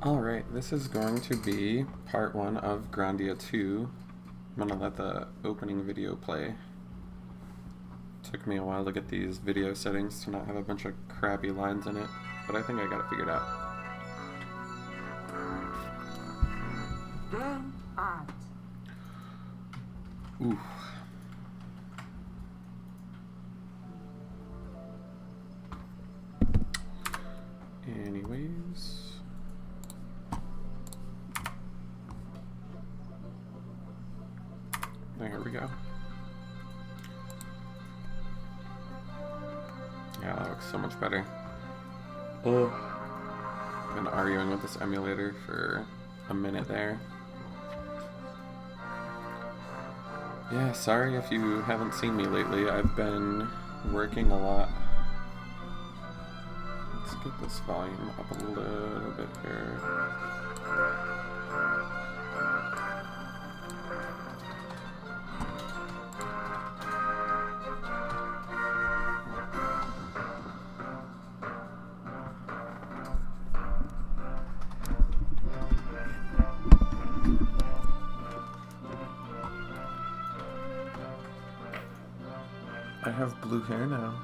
Alright, this is going to be part 1 of Grandia 2. I'm gonna let the opening video play. Took me a while to get these video settings to not have a bunch of crappy lines in it, but I think I got it figured out. Game out. Ooh. Anyways. There we go. Yeah, that looks so much better. Oh. Been arguing with this emulator for a minute there. Yeah, sorry if you haven't seen me lately. I've been working a lot. Let's get this volume up a little bit here. I have blue hair now.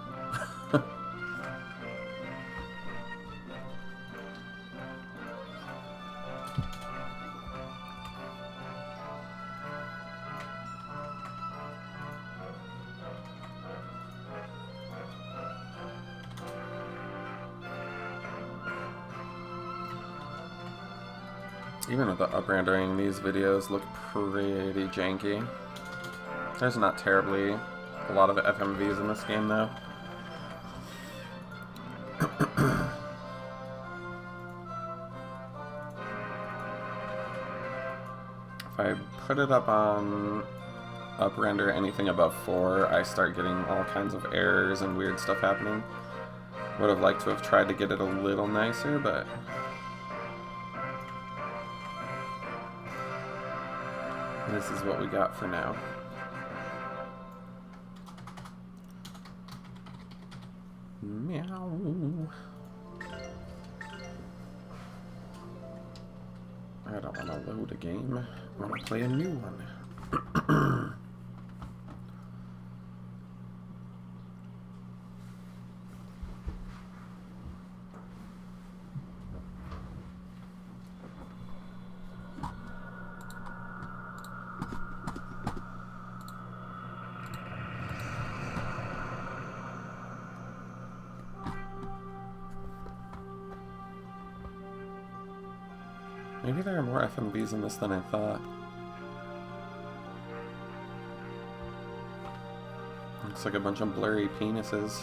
Even with the up-rendering, these videos look pretty janky. There's not terribly a lot of FMVs in this game, though. If I put it up on up-render anything above 4, I start getting all kinds of errors and weird stuff happening. Would have liked to have tried to get it a little nicer, but this is what we got for now. Meow. I don't want to load a game. I want to play a new one. Maybe there are more FMVs in this than I thought. Looks like a bunch of blurry penises.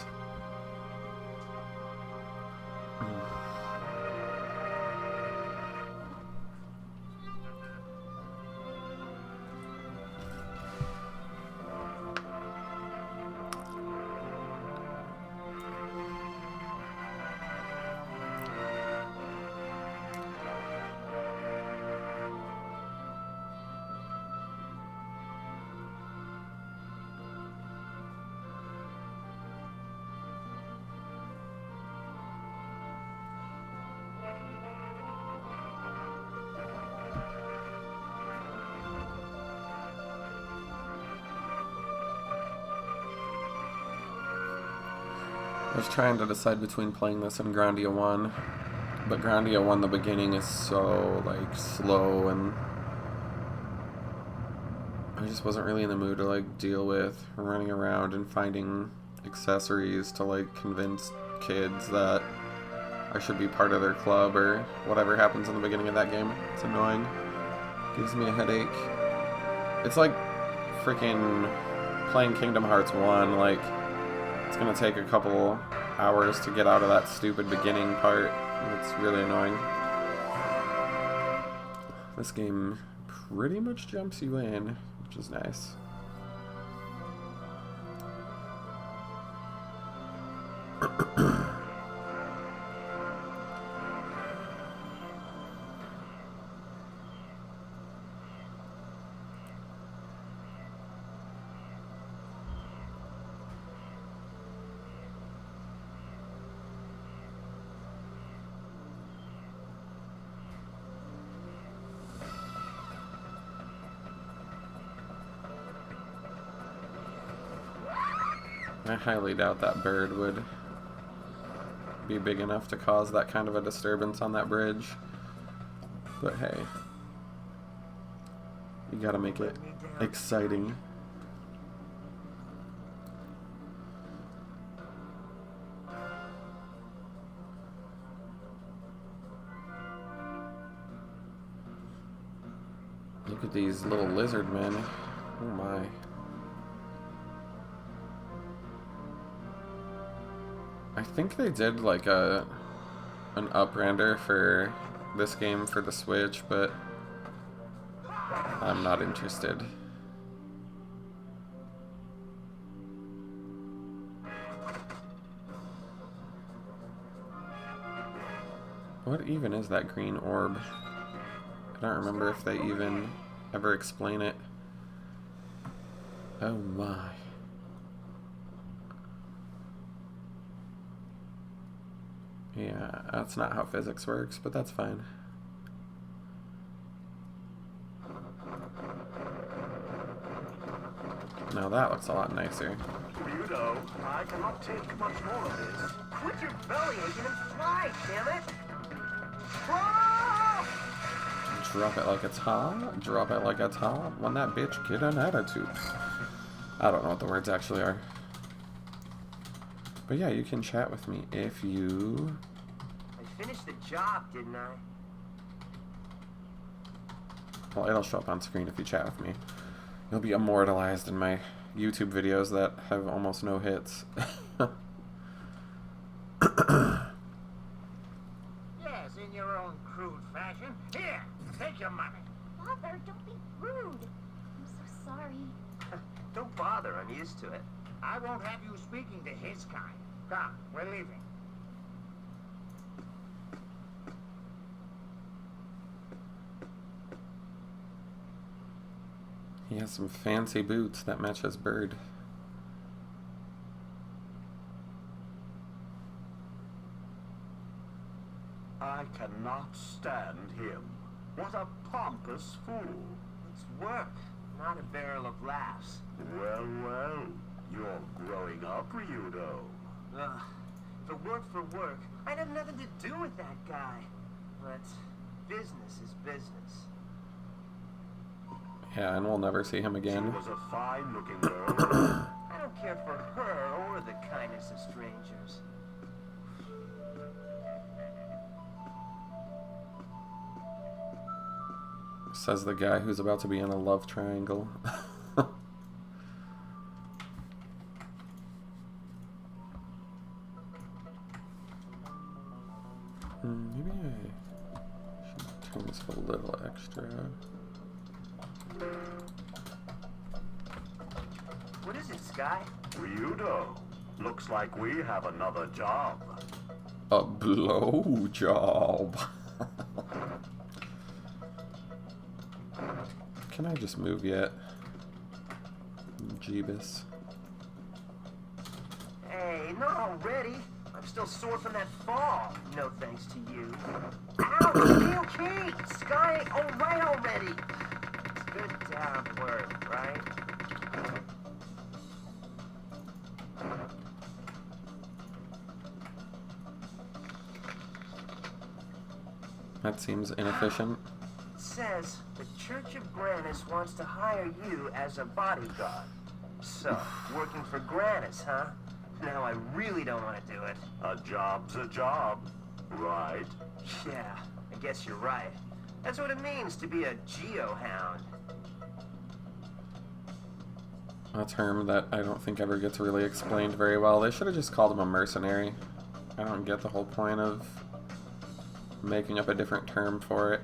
I was trying to decide between playing this and Grandia 1, but Grandia 1, the beginning is so, like, slow, and I just wasn't really in the mood to, like, deal with running around and finding accessories to, like, convince kids that I should be part of their club or whatever happens in the beginning of that game. It's annoying. Gives me a headache. It's like freaking playing Kingdom Hearts 1, like, it's gonna take a couple hours to get out of that stupid beginning part. It's really annoying. This game pretty much jumps you in, which is nice. I highly doubt that bird would be big enough to cause that kind of a disturbance on that bridge. But hey, you gotta make it exciting. Look at these little lizard men. Oh my. I think they did like an up-render for this game for the Switch, but I'm not interested. What even is that green orb? I don't remember if they even ever explain it. Oh my. Yeah, that's not how physics works, but that's fine. Now that looks a lot nicer. Weirdo, I cannot take much more of this. Quit your belly aching and fly, damn it! Ah! Drop it like it's hot. Drop it like it's hot. When that bitch get an attitude. I don't know what the words actually are. But yeah, you can chat with me if you... I finished the job, didn't I? Well, it'll show up on screen if you chat with me. You'll be immortalized in my YouTube videos that have almost no hits. Yes, in your own crude fashion. Here, take your money. Father, don't be rude. I'm so sorry. Don't bother, I'm used to it. I won't have you speaking to his kind. Come, we're leaving. He has some fancy boots that match his bird. I cannot stand him. What a pompous fool. It's work, not a barrel of laughs. Well, well, you're growing up, Ryudo. Ugh, if it weren't for work, I'd have nothing to do with that guy. But business is business. Yeah, and we'll never see him She again. was a fine-looking girl. I don't care for her or the kindness of strangers. Says the guy who's about to be in a love triangle. Maybe I should turn this a little extra. What is it, Sky? Ryudo, looks like we have another job. A blow job. Can I just move yet? Jeebus. Hey, not already. I'm still sore from that fall. No thanks to you. Ow, stay okay. Sky, alright already. It's good to have work, right? That seems inefficient. It says the Church of Granis wants to hire you as a bodyguard. So, working for Granis, huh? Now I really don't want to do it. A job's a job, right? Yeah, I guess you're right. That's what it means to be a geohound. A term that I don't think ever gets really explained very well. They should have just called him a mercenary. I don't get the whole point of making up a different term for it.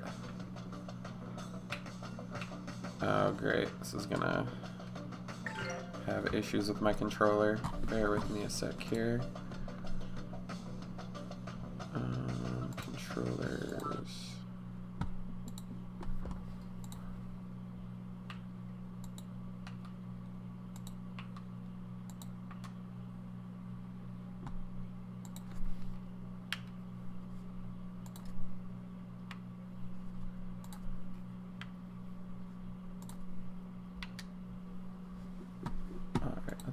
Oh great, this is gonna have issues with my controller. Bear with me a sec here. Controllers.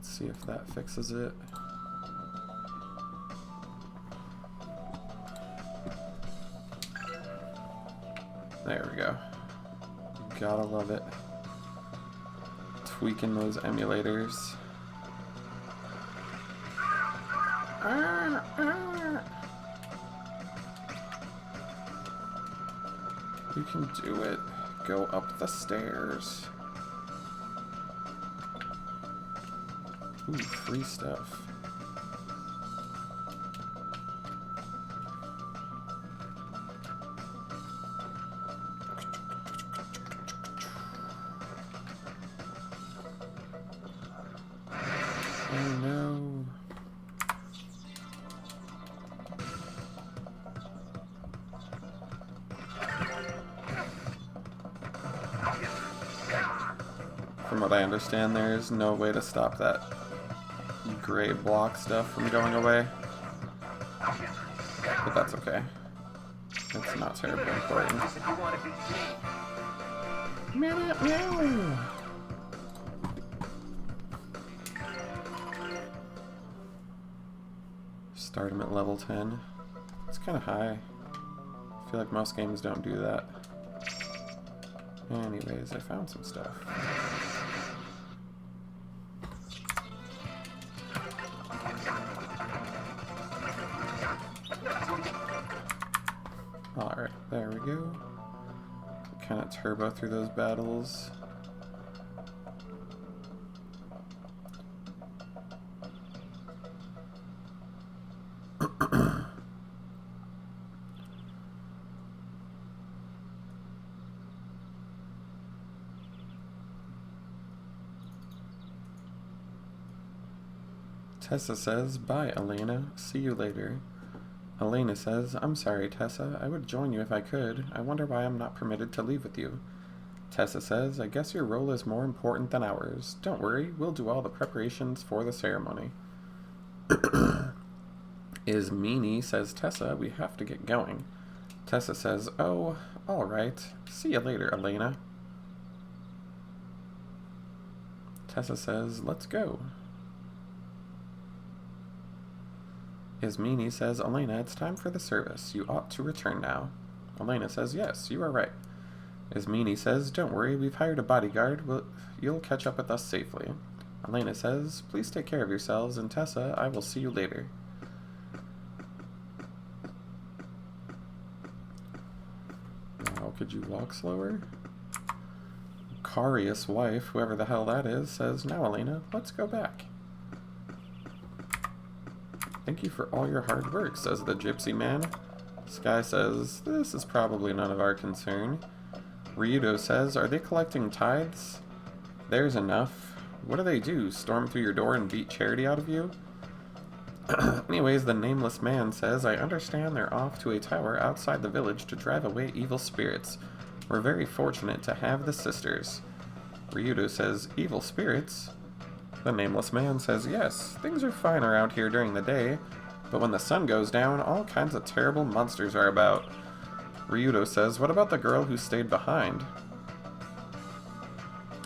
Let's see if that fixes it. There we go. Gotta love it. Tweaking those emulators. You can do it. Go up the stairs. Ooh, free stuff. Oh no. From what I understand, there's no way to stop that gray block stuff from going away. But that's okay. It's not terribly important. Meow, meow, meow. Start him at level 10. It's kind of high. I feel like most games don't do that. Anyways, I found some stuff. Alright, there we go. Kind of turbo through those battles. Tessa says, "Bye, Elena. See you later." Elena says, "I'm sorry, Tessa. I would join you if I could. I wonder why I'm not permitted to leave with you." Tessa says, "I guess your role is more important than ours. Don't worry, we'll do all the preparations for the ceremony." Ismini says, "Tessa, we have to get going." Tessa says, "Oh, all right. See you later, Elena." Tessa says, "Let's go." Ismini says, "Elena, it's time for the service. You ought to return now." Elena says, "Yes, you are right." Ismini says, "Don't worry, we've hired a bodyguard. You'll catch up with us safely." Elena says, "Please take care of yourselves, and Tessa, I will see you later." Now, could you walk slower? Carius' wife, whoever the hell that is, says, "Now, Elena, let's go back." "Thank you for all your hard work," says the gypsy man. Sky says, "This is probably none of our concern." Ryudo says, "Are they collecting tithes?" "There's enough. What do? Storm through your door and beat charity out of you?" Anyways, the nameless man says, "I understand they're off to a tower outside the village to drive away evil spirits. We're very fortunate to have the sisters." Ryudo says, "Evil spirits?" The nameless man says, "Yes, things are fine around here during the day, but when the sun goes down, all kinds of terrible monsters are about." Ryudo says, "What about the girl who stayed behind?"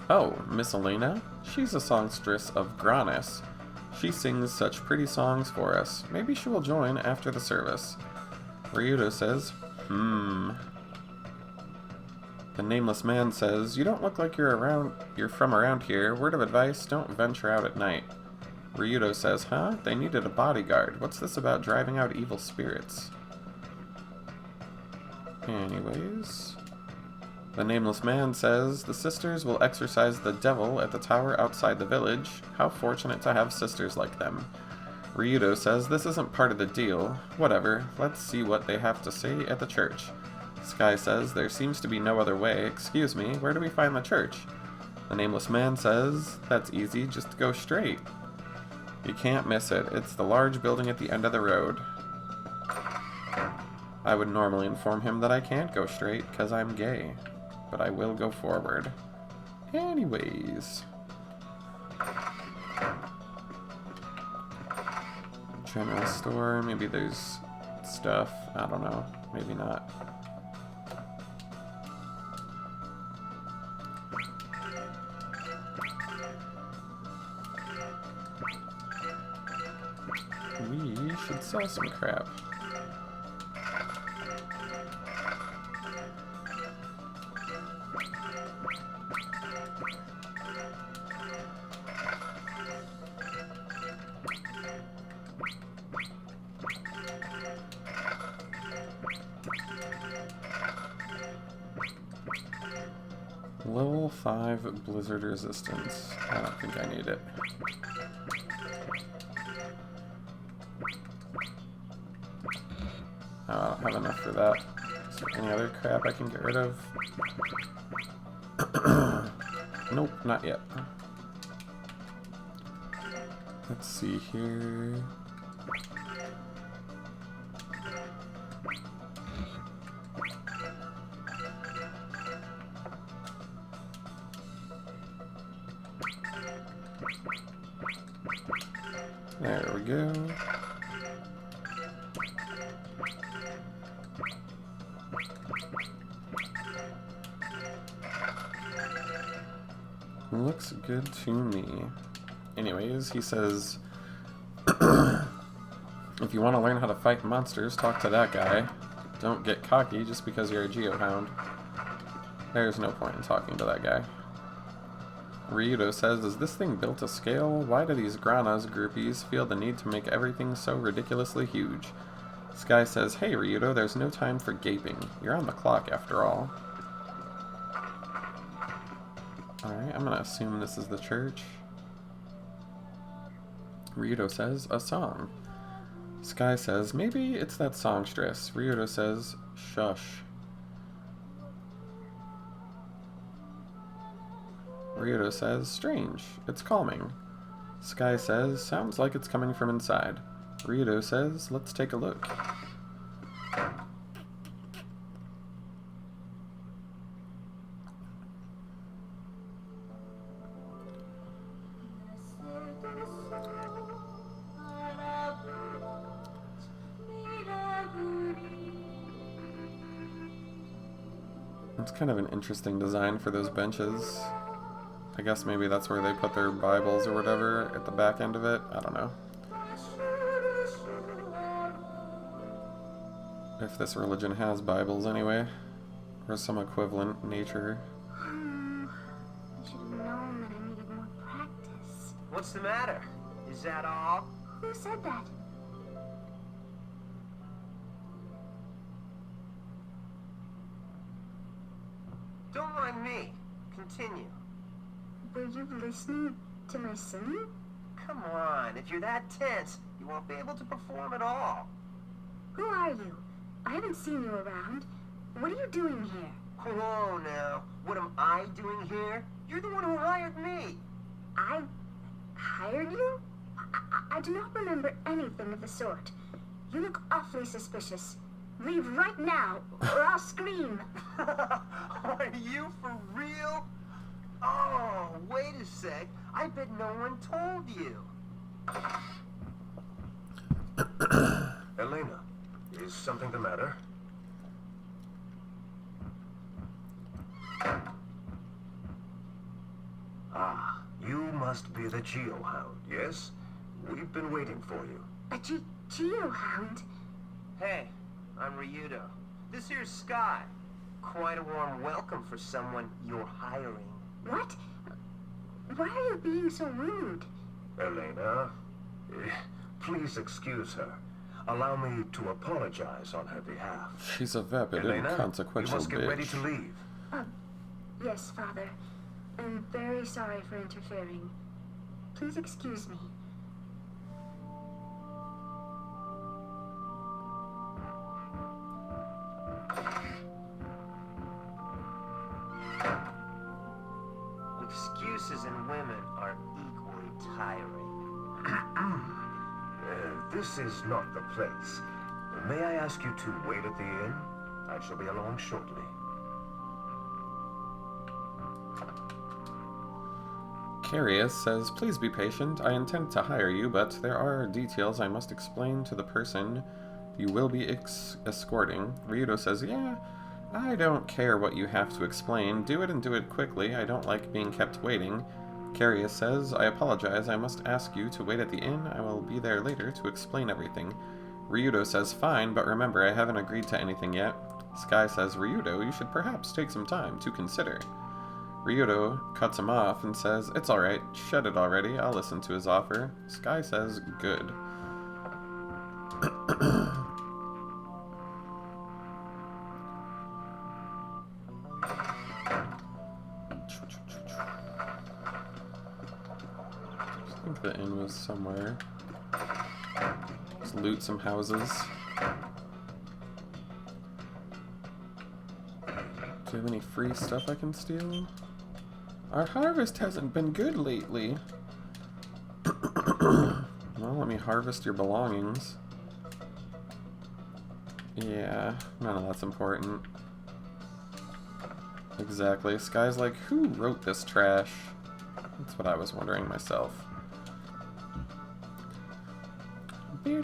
"Oh, Miss Elena? She's a songstress of Granis. She sings such pretty songs for us. Maybe she will join after the service." Ryudo says, The nameless man says, "You don't look like you're from around here. Word of advice, don't venture out at night." Ryudo says, "Huh? They needed a bodyguard. What's this about driving out evil spirits?" Anyways, the nameless man says, "The sisters will exorcise the devil at the tower outside the village. How fortunate to have sisters like them." Ryudo says, "This isn't part of the deal. Whatever, let's see what they have to say at the church." Sky says, "There seems to be no other way. Excuse me, where do we find the church?" The nameless man says, "That's easy, just go straight. You can't miss it. It's the large building at the end of the road." I would normally inform him that I can't go straight because I'm gay, but I will go forward. Anyways. General store, maybe there's stuff. I don't know. Maybe not. should sell some crap. Level 5 blizzard resistance. I don't think I need it. Oh, I don't have enough for that. Is there any other crap I can get rid of? Nope, not yet. Let's see here. There we go. Looks good to me. Anyways, he says, if you want to learn how to fight monsters, talk to that guy. Don't get cocky just because you're a geohound. There's no point in talking to that guy. Ryudo says, is this thing built to scale? Why do these Grana's groupies feel the need to make everything so ridiculously huge? Sky says, hey Ryudo, there's no time for gaping. You're on the clock after all. Alright, I'm gonna assume this is the church. Ryudo says, a song. Sky says, maybe it's that songstress. Ryudo says, shush. Ryudo says, strange. It's calming. Sky says, sounds like it's coming from inside. Ryudo says, let's take a look. It's kind of an interesting design for those benches. I guess maybe that's where they put their Bibles or whatever at the back end of it. I don't know. If this religion has Bibles anyway. Or some equivalent nature. I should have known that I needed more practice. What's the matter? Is that all? Who said that? Don't mind me. Continue. Were you listening to my singing? Come on, if you're that tense, you won't be able to perform at all. Who are you? I haven't seen you around. What are you doing here? Whoa now, what am I doing here? You're the one who hired me. I hired you? I do not remember anything of the sort. You look awfully suspicious. Leave right now, or I'll scream. Are you for real? Oh, wait a sec. I bet no one told you. Elena, is something the matter? Ah, you must be the Geohound, yes? We've been waiting for you. A geohound? Hey, I'm Ryudo. This here's Sky. Quite a warm welcome for someone you're hiring. What? Why are you being so rude? Elena, please excuse her. Allow me to apologize on her behalf. She's a vapid, Elena, inconsequential you must get bitch. ready to leave. Yes, Father. I'm very sorry for interfering. Please excuse me. Excuses in women are equally tiring. This is not the place. May I ask you to wait at the inn? I shall be along shortly. Carius says, please be patient. I intend to hire you, but there are details I must explain to the person you will be escorting. Ryudo says, yeah, I don't care what you have to explain. Do it and do it quickly. I don't like being kept waiting. Carius says, I apologize. I must ask you to wait at the inn. I will be there later to explain everything. Ryudo says, fine, but remember, I haven't agreed to anything yet. Sky says, Ryudo, you should perhaps take some time to consider. Ryudo cuts him off and says, it's alright, shed it already, I'll listen to his offer. Sky says, good. I think the inn was somewhere. Let's loot some houses. Do you have any free stuff I can steal? Our harvest hasn't been good lately. Well, let me harvest your belongings. Yeah, none of that's important. Exactly. Sky's like, who wrote this trash? That's what I was wondering myself. Do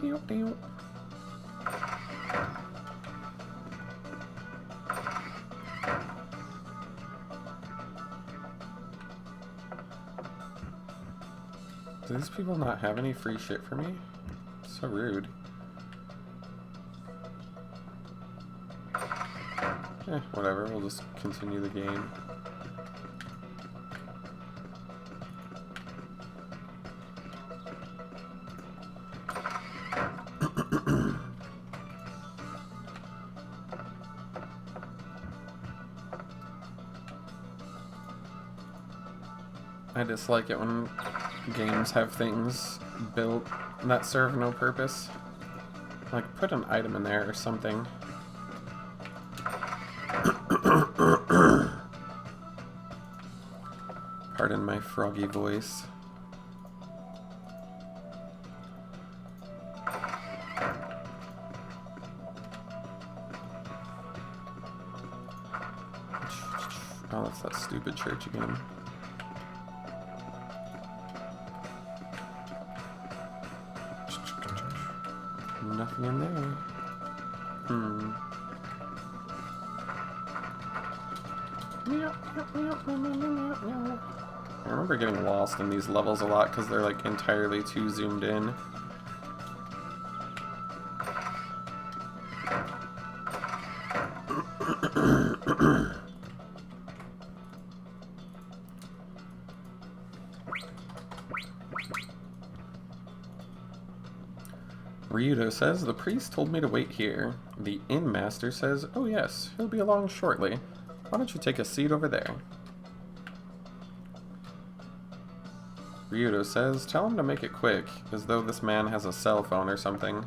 these people not have any free shit for me? So rude. Whatever, we'll just continue the game. I dislike it when games have things built that serve no purpose. Like, put an item in there or something. Pardon my froggy voice. Oh, that's that stupid church again. Nothing in there. I remember getting lost in these levels a lot because they're like entirely too zoomed in. Ryudo says, the priest told me to wait here. The inn master says, oh yes, he'll be along shortly. Why don't you take a seat over there? Ryudo says, tell him to make it quick, as though this man has a cell phone or something.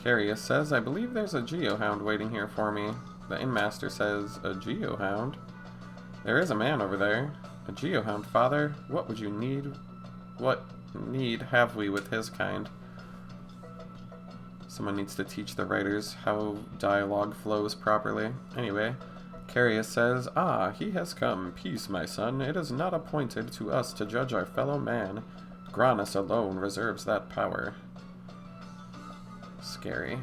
Carius says, I believe there's a geohound waiting here for me. The inn master says, a geohound? There is a man over there. A geohound, father? What would you need? What need have we with his kind? Someone needs to teach the writers how dialogue flows properly. Anyway, Carius says, ah, he has come. Peace, my son. It is not appointed to us to judge our fellow man. Granus alone reserves that power. Scary.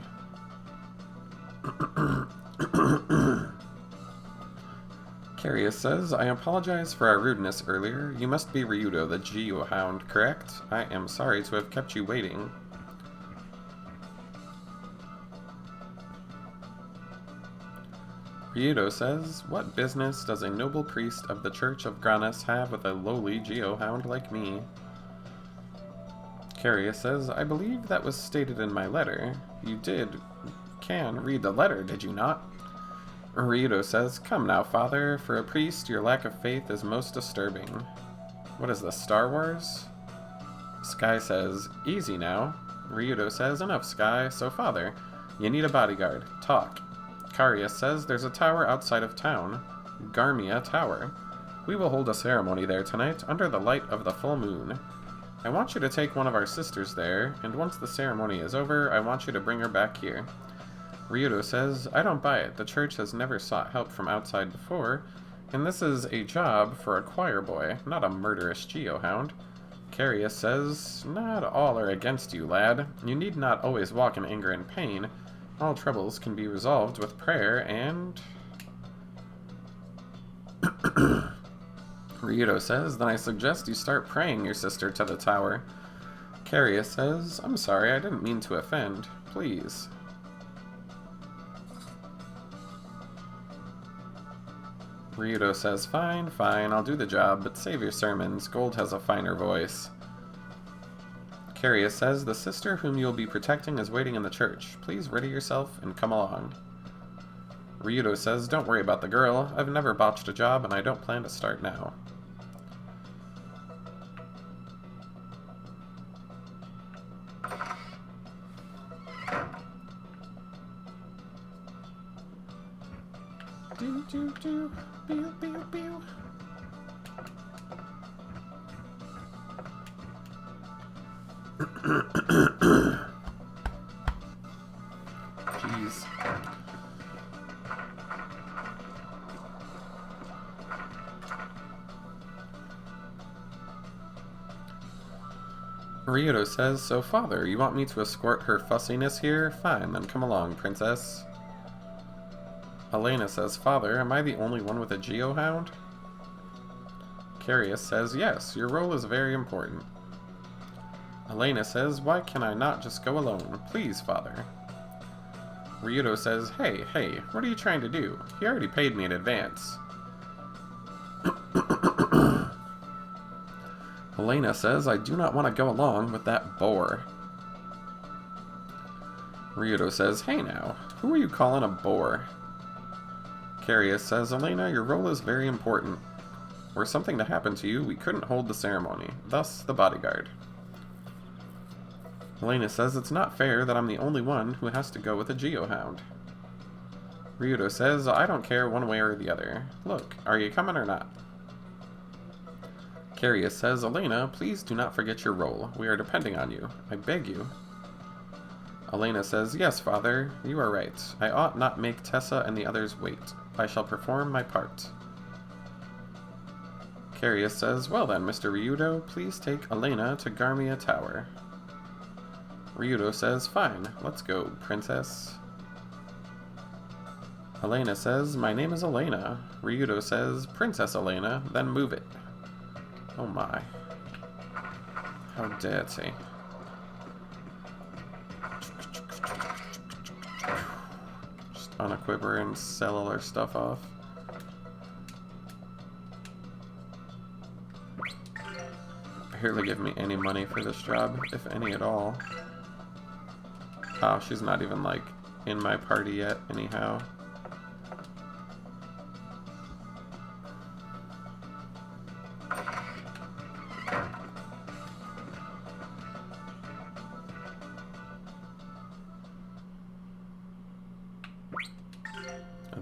Carius says, I apologize for our rudeness earlier. You must be Ryudo, the geohound, correct? I am sorry to have kept you waiting. Ryudo says, what business does a noble priest of the Church of Granus have with a lowly geohound like me? Carius says, I believe that was stated in my letter. You can read the letter, did you not? Ryudo says, come now, father. For a priest, your lack of faith is most disturbing. What is this, Star Wars? Sky says, easy now. Ryudo says, enough, Sky. So, father, you need a bodyguard. Talk. Carius says, there's a tower outside of town. Garmia Tower. We will hold a ceremony there tonight, under the light of the full moon. I want you to take one of our sisters there, and once the ceremony is over, I want you to bring her back here. Ryudo says, I don't buy it. The church has never sought help from outside before, and this is a job for a choir boy, not a murderous geohound. Carius says, not all are against you, lad. You need not always walk in anger and pain. All troubles can be resolved with prayer and... Ryudo says, then I suggest you start praying your sister to the tower. Carrier says, I'm sorry, I didn't mean to offend. Please. Ryudo says, fine, I'll do the job, but save your sermons. Gold has a finer voice. Carrier says, the sister whom you'll be protecting is waiting in the church. Please ready yourself and come along. Ryudo says, don't worry about the girl. I've never botched a job and I don't plan to start now. Do do do, pew pew pew. Jeez. Ryudo says, so father, you want me to escort her fussiness here? Fine, then come along, princess. Elena says, father, am I the only one with a geohound? Carius says, yes, your role is very important. Elena says, why can I not just go alone? Please, father. Ryudo says, hey, what are you trying to do? He already paid me in advance. Elena says, I do not want to go along with that bore. Ryudo says, hey now, who are you calling a bore? Carius says, Elena, your role is very important. Were something to happen to you, we couldn't hold the ceremony. Thus, the bodyguard. Elena says, it's not fair that I'm the only one who has to go with a geohound. Ryudo says, I don't care one way or the other. Look, are you coming or not? Carius says, Elena, please do not forget your role. We are depending on you. I beg you. Elena says, yes, father, you are right. I ought not make Tessa and the others wait. I shall perform my part. Carius says, well then, Mr. Ryudo, please take Elena to Garmia Tower. Ryudo says, fine, let's go, princess. Elena says, my name is Elena. Ryudo says, Princess Elena, then move it. Oh my. How dirty. Just unequip her and sell all her stuff off. Barely give me any money for this job, if any at all. Oh, she's not even, like, in my party yet, anyhow.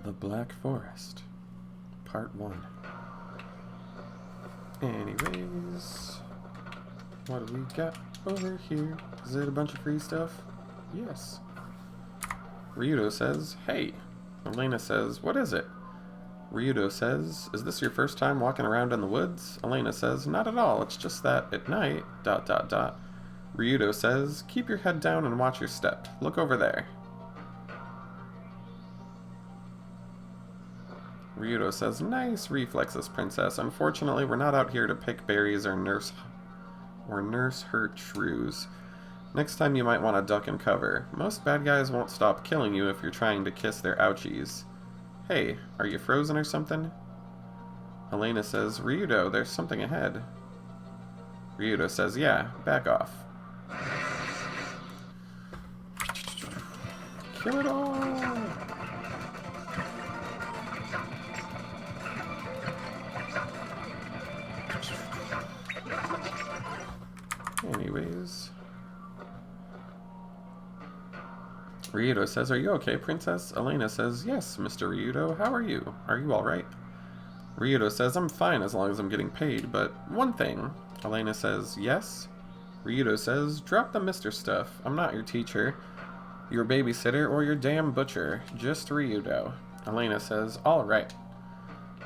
The Black Forest, Part 1. Anyways, what do we got over here? Is it a bunch of free stuff? Yes. Ryudo says, hey. Elena says, what is it? Ryudo says, is this your first time walking around in the woods? Elena says, not at all, it's just that at night, ... Ryudo says, keep your head down and watch your step. Look over there. Ryudo says, nice reflexes, princess. Unfortunately, we're not out here to pick berries or nurse hurt shrews. Next time you might want to duck and cover. Most bad guys won't stop killing you if you're trying to kiss their ouchies. Hey, are you frozen or something? Elena says, Ryudo, there's something ahead. Ryudo says, yeah, back off. Kill it all! Anyways. Ryudo says, are you okay, princess? Elena says, yes, Mr. Ryudo, how are you? Are you alright? Ryudo says, I'm fine as long as I'm getting paid, but one thing. Elena says, yes? Ryudo says, drop the Mr. stuff. I'm not your teacher, your babysitter, or your damn butcher. Just Ryudo. Elena says, alright.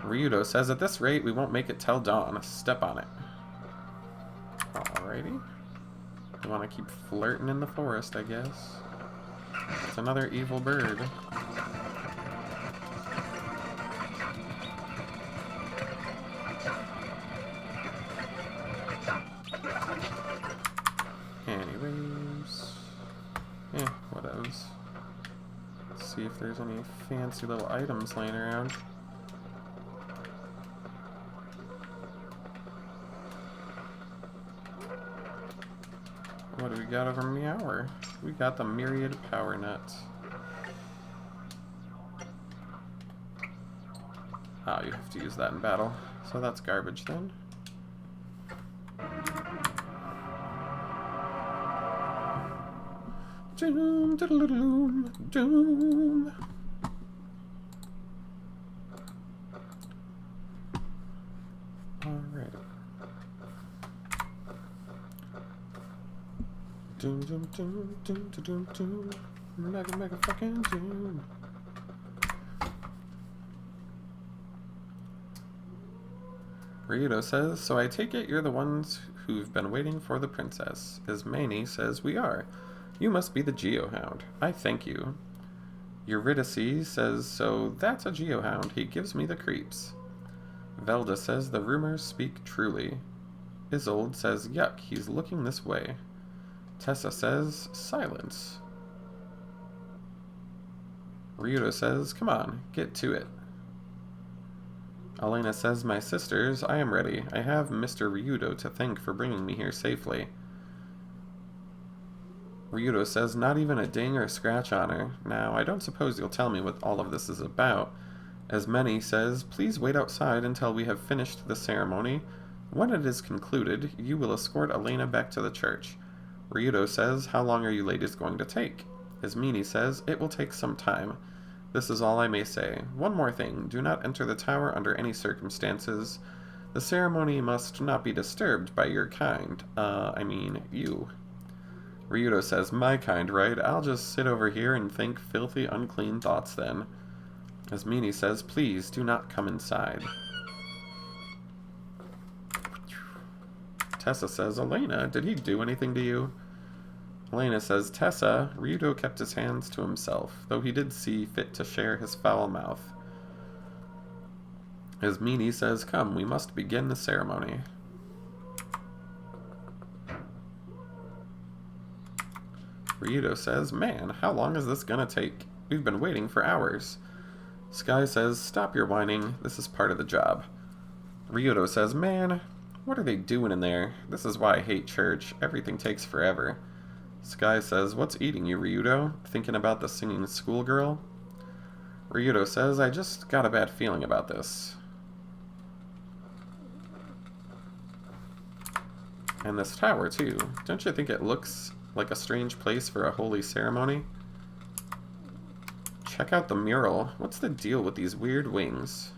Ryudo says, at this rate, we won't make it till dawn. Step on it. Alrighty. You want to keep flirting in the forest, I guess. It's another evil bird. Anyways. Whatevs. Let's see if there's any fancy little items laying around. What do we got over Meower? We got the Myriad Power Nuts. Ah, you have to use that in battle. So that's garbage then. Doom, doom, doom. Alright. Doom, doom, doom, doom, doom, doom. Mega fucking doom. Ryudo says, so I take it you're the ones who've been waiting for the princess. Ismene says, we are. You must be the Geohound. I thank you. Eurydice says, so that's a Geohound. He gives me the creeps. Velda says, the rumors speak truly. Isolde says, yuck, he's looking this way. Tessa says, silence. Ryudo says, come on, get to it. Elena says, my sisters, I am ready. I have Mr. Ryudo to thank for bringing me here safely. Ryudo says, not even a ding or a scratch on her. Now, I don't suppose you'll tell me what all of this is about. Ismene says, please wait outside until we have finished the ceremony. When it is concluded, you will escort Elena back to the church. Ryudo says, how long are you ladies going to take? Ismene says, it will take some time. This is all I may say. One more thing, do not enter the tower under any circumstances. The ceremony must not be disturbed by your kind. You. Ryudo says, my kind, right? I'll just sit over here and think filthy, unclean thoughts then. Ismene says, please, do not come inside. Tessa says, Elena, did he do anything to you? Elena says, Tessa, Ryudo kept his hands to himself, though he did see fit to share his foul mouth. Ismene says, come, we must begin the ceremony. Ryudo says, man, how long is this gonna take? We've been waiting for hours. Sky says, stop your whining, this is part of the job. Ryudo says, man, what are they doing in there? This is why I hate church, everything takes forever. Sky says, what's eating you, Ryudo? Thinking about the singing schoolgirl? Ryudo says, I just got a bad feeling about this. And this tower, too. Don't you think it looks like a strange place for a holy ceremony? Check out the mural. What's the deal with these weird wings?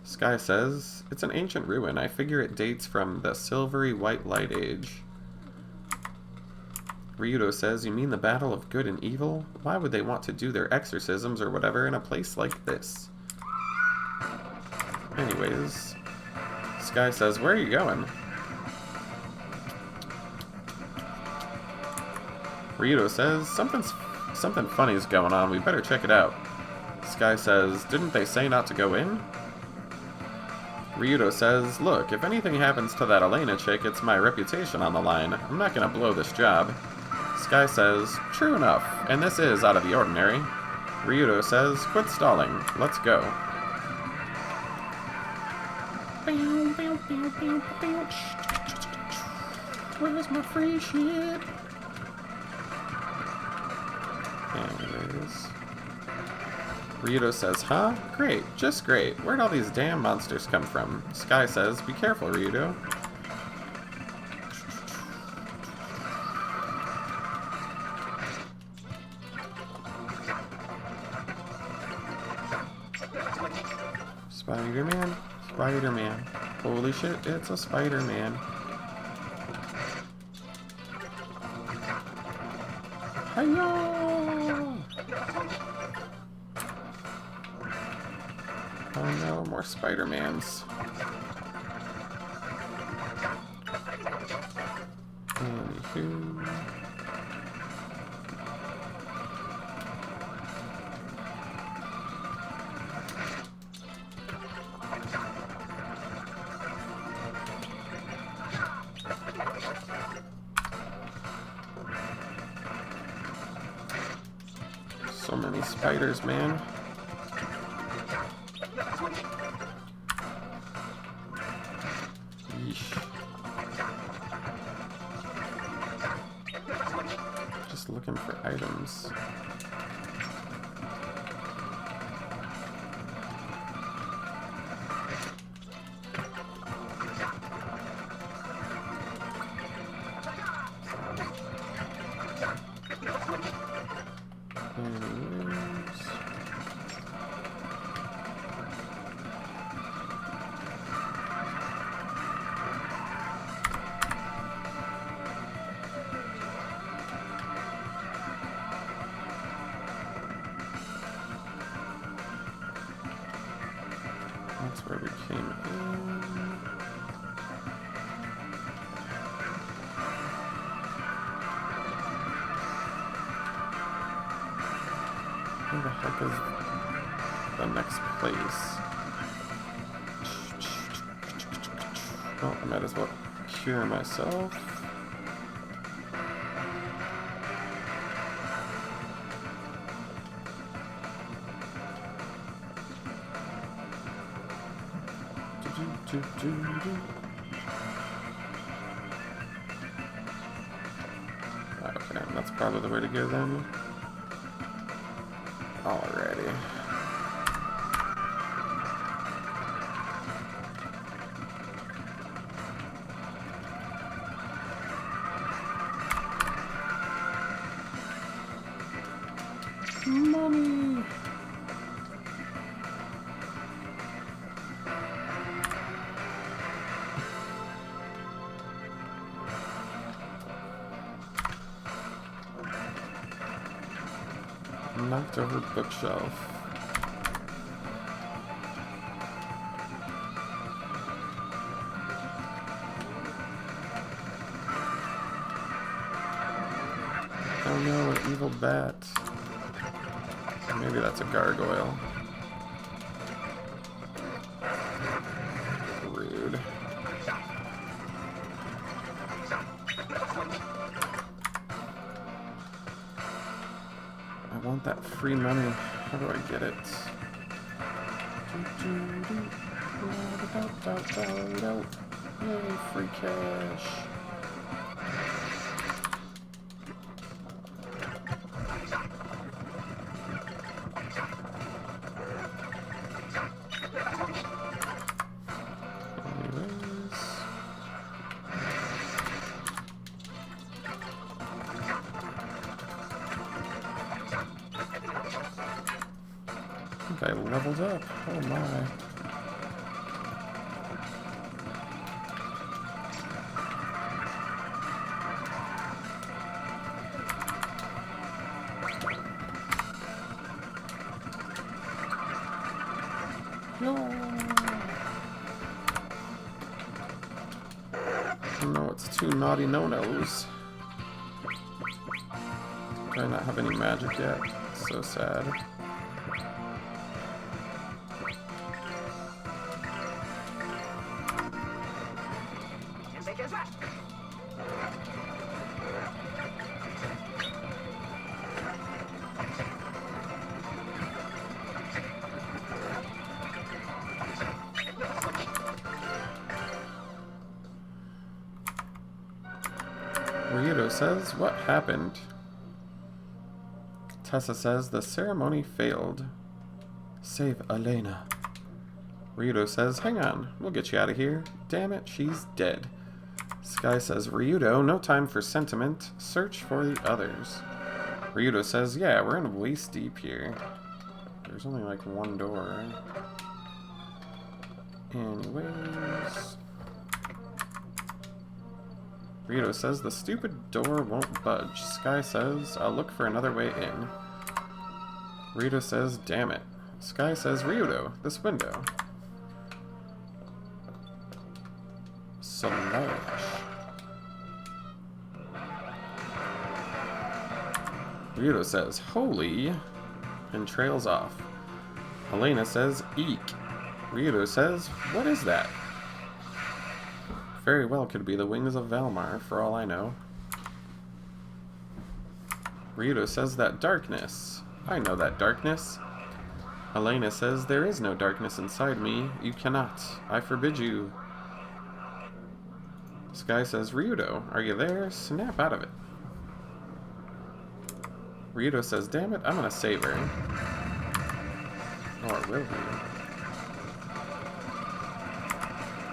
Sky says, it's an ancient ruin. I figure it dates from the silvery white light age. Ryudo says, you mean the battle of good and evil? Why would they want to do their exorcisms or whatever in a place like this? Anyways, Sky says, where are you going? Ryudo says, something funny's going on, we better check it out. Sky says, didn't they say not to go in? Ryudo says, look, if anything happens to that Elena chick, it's my reputation on the line. I'm not gonna blow this job. Sky says, true enough, and this is out of the ordinary. Ryudo says, quit stalling, let's go. Where's my free shit? Anyways. Ryudo says, huh? Great, just great. Where'd all these damn monsters come from? Sky says, be careful, Ryudo. Spider-Man, Spider-Man. Holy shit, it's a Spider-Man. Hi-yo! Oh no, more Spider-Mans. Anywho. So many spiders, man. Yeesh. Just looking for items. That's where we came in. Where the heck is the next place? Well, I might as well cure myself. Okay, that's probably the way to go then. Alrighty. Money! Knocked over bookshelf. Oh no, an evil bat. Maybe that's a gargoyle. Rude. I want that free money. How do I get it? Yay, free cash. I leveled up. Oh my. No. No, it's two naughty no-nos. Do I not have any magic yet? So sad. Ryudo says, what happened? Tessa says, the ceremony failed. Save Elena. Ryudo says, hang on, we'll get you out of here. Damn it, she's dead. Sky says, Ryudo, no time for sentiment. Search for the others. Ryudo says, yeah, we're in waist deep here. There's only like one door. Anyways. Ryudo says, the stupid door won't budge. Sky says, I'll look for another way in. Ryudo says, damn it. Sky says, Ryudo, this window. Slash. Ryudo says, holy, and trails off. Elena says, eek. Ryudo says, what is that? Very well could be the wings of Valmar, for all I know. Ryudo says that darkness. I know that darkness. Elena says, there is no darkness inside me. You cannot. I forbid you. Sky says, Ryudo, are you there? Snap out of it. Ryudo says, damn it, I'm gonna save her. Or will he?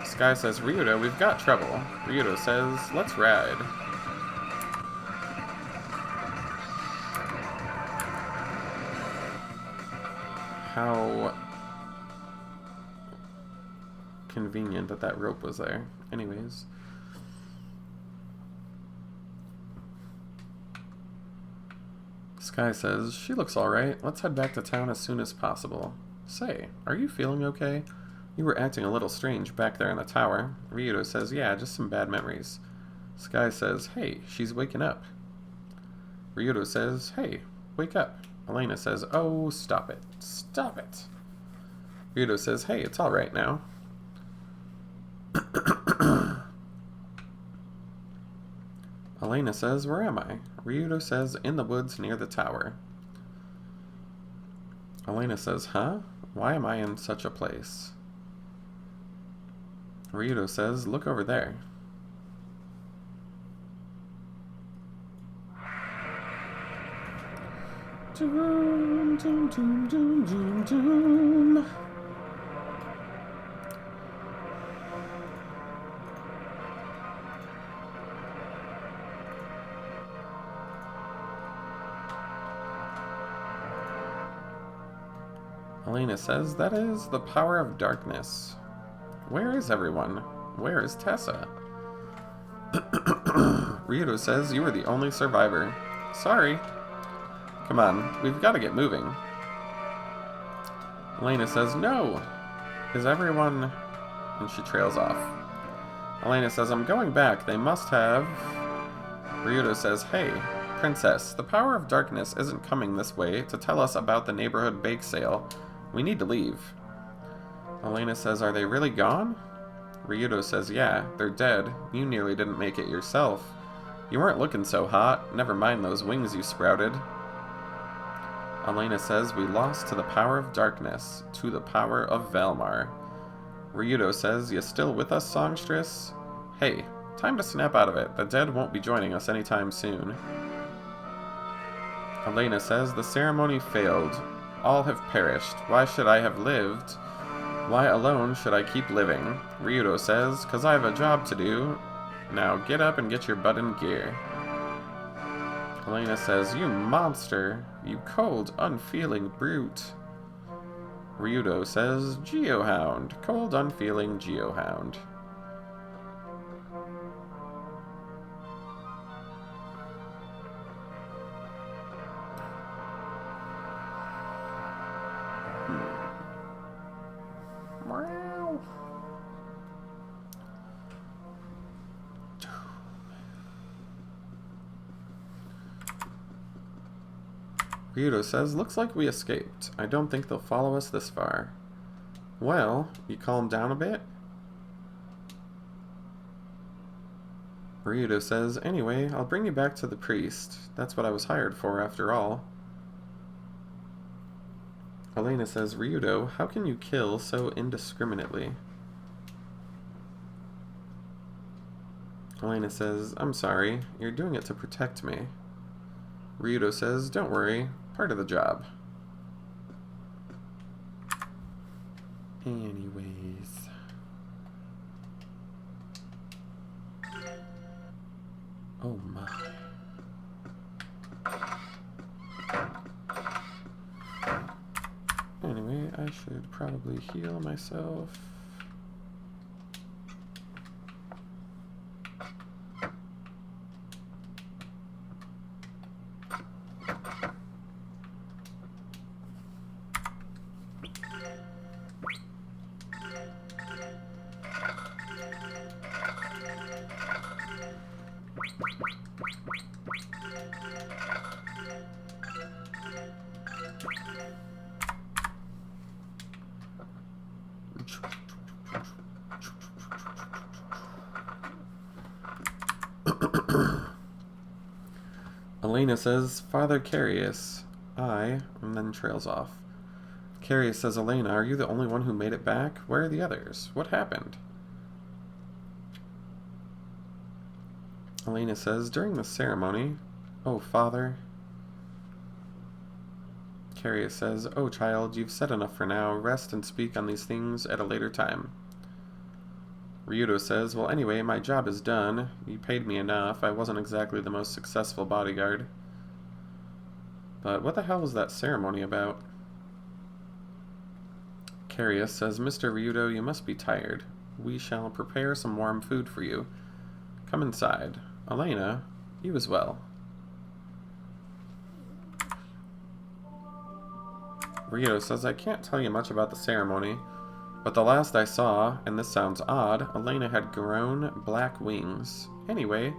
Sky says, Ryudo, we've got trouble. Ryudo says, let's ride. How convenient that that rope was there. Anyways. Sky says, she looks alright. Let's head back to town as soon as possible. Say, are you feeling okay? You were acting a little strange back there in the tower. Ryudo says, yeah, just some bad memories. Sky says, hey, she's waking up. Ryudo says, hey, wake up. Elena says, oh, stop it. Stop it. Ryudo says, hey, it's alright now. Elena says, where am I? Ryudo says, in the woods near the tower. Elena says, huh? Why am I in such a place? Ryudo says, look over there. Doom, doom, doom, doom, doom, doom. Elena says, that is the power of darkness. Where is everyone? Where is Tessa? Ryudo says, you were the only survivor. Sorry. Come on, we've got to get moving. Elena says, no. Is everyone... And she trails off. Elena says, I'm going back. They must have... Ryudo says, hey, princess, the power of darkness isn't coming this way to tell us about the neighborhood bake sale. We need to leave. Elena says, are they really gone? Ryudo says, yeah, they're dead. You nearly didn't make it yourself. You weren't looking so hot. Never mind those wings you sprouted. Elena says, we lost to the power of darkness, to the power of Valmar. Ryudo says, you still with us, songstress? Hey, time to snap out of it. The dead won't be joining us anytime soon. Elena says, the ceremony failed. All have perished. Why should I have lived? Why alone should I keep living? Ryudo says, 'cause I have a job to do. Now get up and get your butt in gear. Elena says, you monster. You cold, unfeeling brute. Ryudo says, Geohound. Cold, unfeeling Geohound. Meow. Ryudo says, looks like we escaped. I don't think they'll follow us this far. Well, you calm down a bit? Ryudo says, anyway, I'll bring you back to the priest. That's what I was hired for, after all. Elena says, Ryudo, how can you kill so indiscriminately? Elena says, I'm sorry. You're doing it to protect me. Ryudo says, don't worry. Part of the job. Anyways. Oh my. Anyway, I should probably heal myself. Elena says, Father Carius, and then trails off. Carius says, Elena, are you the only one who made it back? Where are the others? What happened? Elena says, during the ceremony, oh, Father. Carius says, oh, child, you've said enough for now. Rest and speak on these things at a later time. Ryudo says, well, anyway, my job is done. You paid me enough. I wasn't exactly the most successful bodyguard. But what the hell was that ceremony about? Carius says, Mr. Ryudo, you must be tired. We shall prepare some warm food for you. Come inside. Elena, you as well. Ryudo says, I can't tell you much about the ceremony, but the last I saw, and this sounds odd, Elena had grown black wings. Anyway,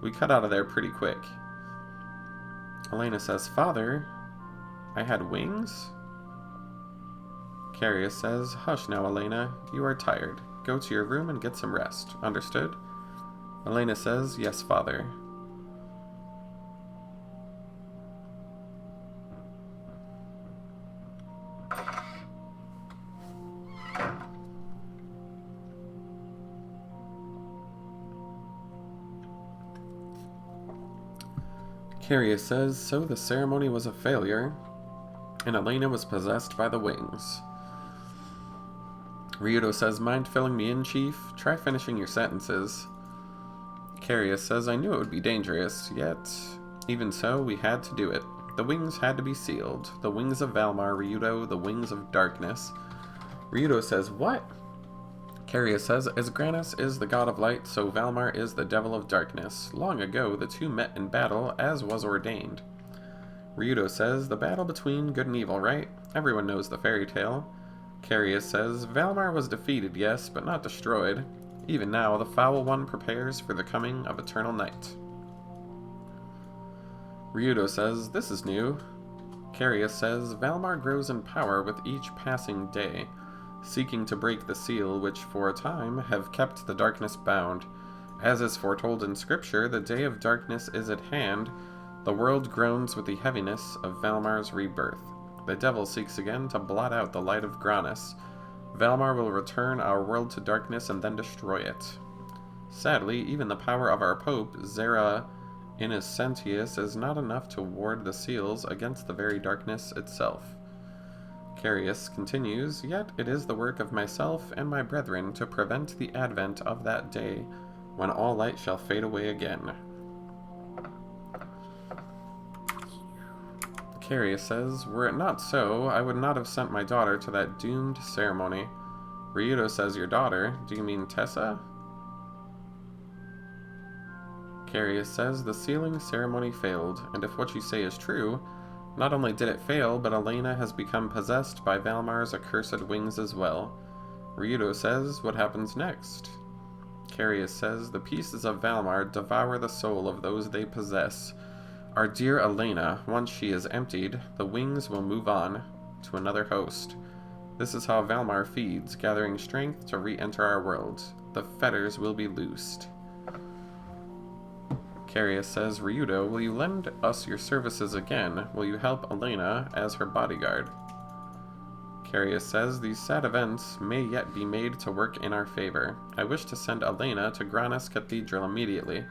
we cut out of there pretty quick. Elena says, Father, I had wings? Carius says, hush now, Elena. You are tired. Go to your room and get some rest. Understood? Elena says, yes, Father. Carius says, so the ceremony was a failure, and Elena was possessed by the wings. Ryudo says, mind filling me in, Chief? Try finishing your sentences. Carius says, I knew it would be dangerous, yet, even so, we had to do it. The wings had to be sealed. The wings of Valmar, Ryudo, the wings of darkness. Ryudo says, what? Carius says, as Granus is the god of light, so Valmar is the devil of darkness. Long ago, the two met in battle, as was ordained. Ryudo says, the battle between good and evil, right? Everyone knows the fairy tale. Carius says, Valmar was defeated, yes, but not destroyed. Even now, the foul one prepares for the coming of eternal night. Ryudo says, this is new. Carius says, Valmar grows in power with each passing day, seeking to break the seal which for a time have kept the darkness bound. As is foretold in Scripture, the day of darkness is at hand. The world groans with the heaviness of Valmar's rebirth. The devil seeks again to blot out the light of Granus. Valmar will return our world to darkness and then destroy it. Sadly, even the power of our Pope, Zera Innocentius, is not enough to ward the seals against the very darkness itself. Carius continues, yet it is the work of myself and my brethren to prevent the advent of that day when all light shall fade away again. Carius says, were it not so, I would not have sent my daughter to that doomed ceremony. Ryudo says, your daughter? Do you mean Tessa? Carius says, the sealing ceremony failed, and if what you say is true, not only did it fail, but Elena has become possessed by Valmar's accursed wings as well. Ryudo says, what happens next? Carius says, the pieces of Valmar devour the soul of those they possess. Our dear Elena, once she is emptied, the wings will move on to another host. This is how Valmar feeds, gathering strength to re-enter our world. The fetters will be loosed. Carius says, Ryudo, will you lend us your services again? Will you help Elena as her bodyguard? Carius says, these sad events may yet be made to work in our favor. I wish to send Elena to Granus Cathedral immediately.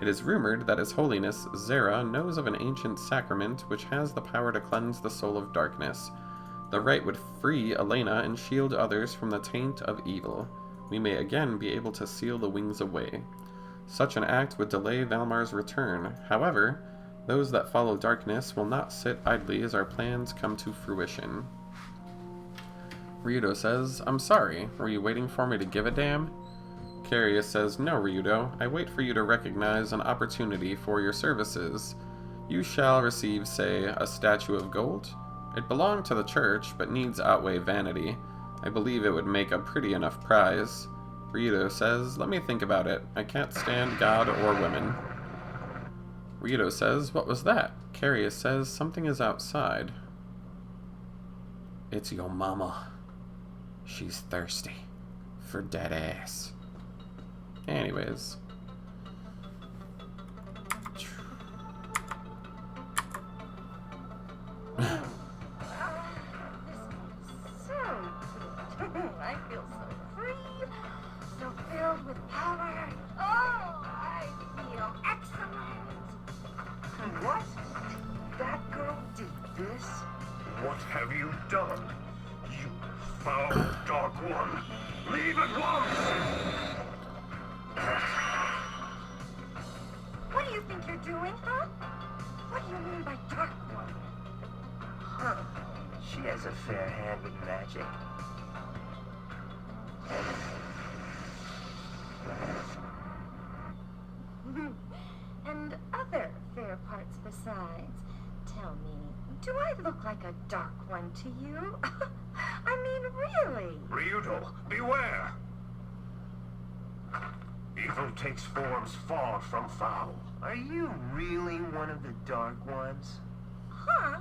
It is rumored that His Holiness Zera knows of an ancient sacrament which has the power to cleanse the soul of darkness. The rite would free Elena and shield others from the taint of evil. We may again be able to seal the wings away. Such an act would delay Valmar's return. However, those that follow darkness will not sit idly as our plans come to fruition. Ryudo says, I'm sorry, were you waiting for me to give a damn? Carius says, no, Ryudo, I wait for you to recognize an opportunity for your services. You shall receive, say, a statue of gold. It belonged to the church, but needs outweigh vanity. I believe it would make a pretty enough prize. Ryudo says, let me think about it. I can't stand God or women. Ryudo says, what was that? Carius says, something is outside. It's your mama. She's thirsty for dead ass. Anyways. What? That girl did this? What have you done? You foul Dark One! Leave at once! What do you think you're doing, huh? What do you mean by Dark One? Huh. She has a fair hand with magic. And other fair parts besides. Tell me, do I look like a Dark One to you? I mean, really? Ryudo, beware! Evil takes forms far from foul. Are you really one of the Dark Ones? Huh?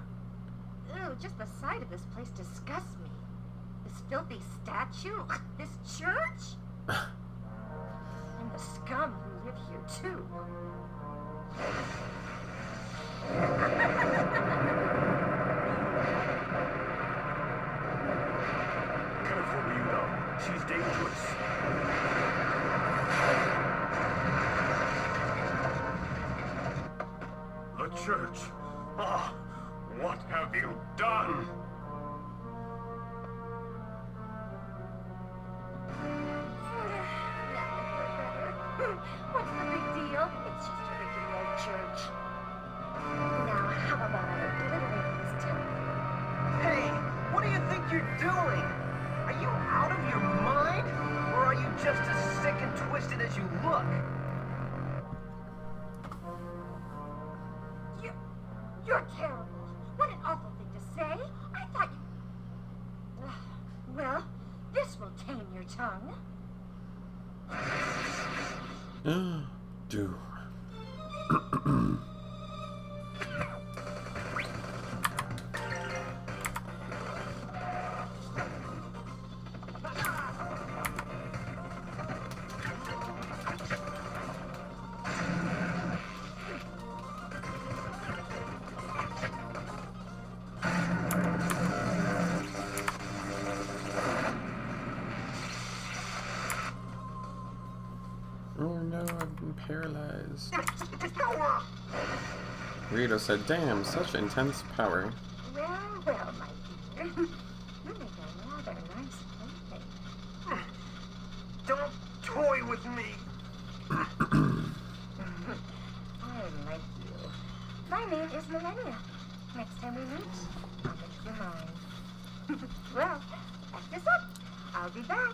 Ew, just the sight of this place disgusts me. This filthy statue, this church, and the scum who live here, too. Careful, Ryudo. She's dangerous. The church. Ah, what have you done? What's the big deal? It's just a regular old church. Now, how about I obliterate this temple? Hey, what do you think you're doing? Are you out of your mind? Or are you just as sick and twisted as you look? You're terrible. What an awful thing to say. I thought you... Well, this will tame your tongue. Do. Oh no, I've been paralyzed. Rito said, damn, such intense power. Well, my dear. You make a rather nice plaything. Don't toy with me. I like you. My name is Millennia. Next time we meet, I'll make you mine. Well, back this up. I'll be back.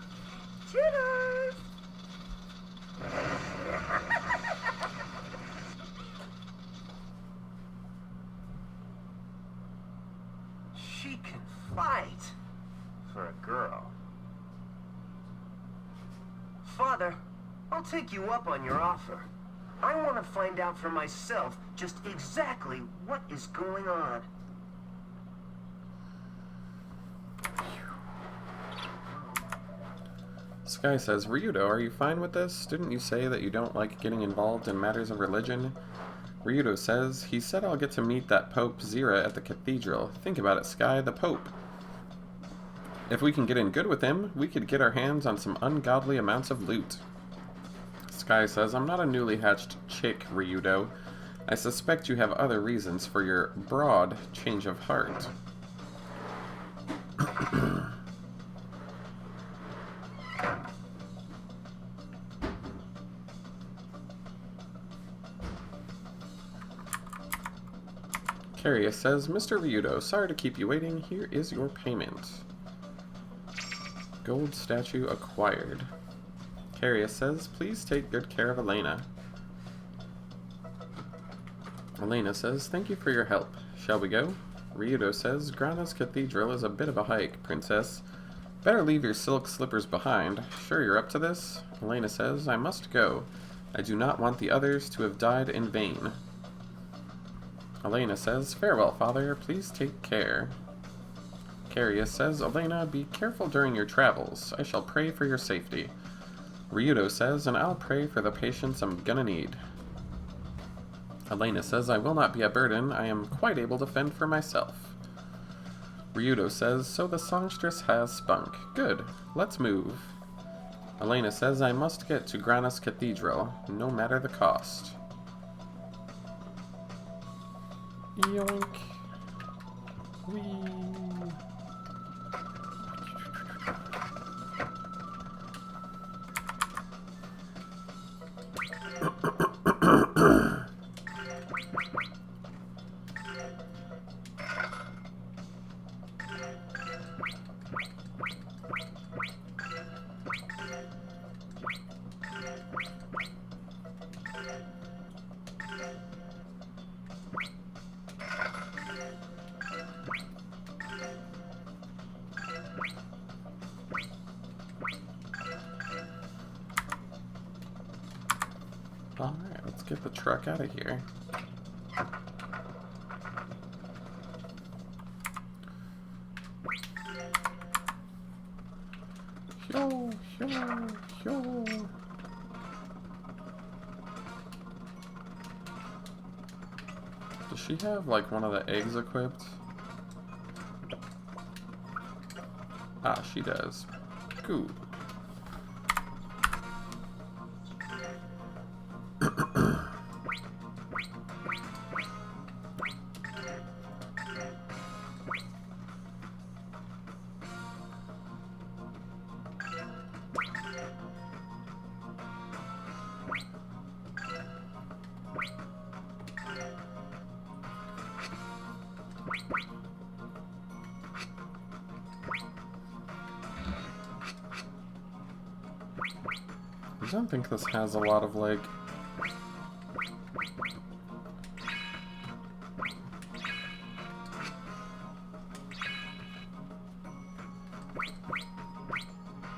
Toodles! She can fight. For a girl. Father, I'll take you up on your offer. I want to find out for myself just exactly what is going on. Sky says, Ryudo, are you fine with this? Didn't you say that you don't like getting involved in matters of religion? Ryudo says, he said I'll get to meet that Pope Zira at the cathedral. Think about it, Sky, the Pope. If we can get in good with him, we could get our hands on some ungodly amounts of loot. Sky says, I'm not a newly hatched chick, Ryudo. I suspect you have other reasons for your broad change of heart. Carius says, Mr. Ryudo, sorry to keep you waiting. Here is your payment. Gold statue acquired. Carius says, please take good care of Elena. Elena says, thank you for your help. Shall we go? Ryudo says, Grandia's cathedral is a bit of a hike, princess. Better leave your silk slippers behind. Sure you're up to this? Elena says, I must go. I do not want the others to have died in vain. Elena says, farewell, father. Please take care. Carius says, Elena, be careful during your travels. I shall pray for your safety. Ryudo says, and I'll pray for the patience I'm gonna need. Elena says, I will not be a burden. I am quite able to fend for myself. Ryudo says, so the songstress has spunk. Good. Let's move. Elena says, I must get to Grandia's cathedral, no matter the cost. Yoink. Whee. Alright, let's get the truck out of here. Yo, yo, yo. Does she have like one of the eggs equipped? Ah, she does. Cool. I don't think this has a lot of like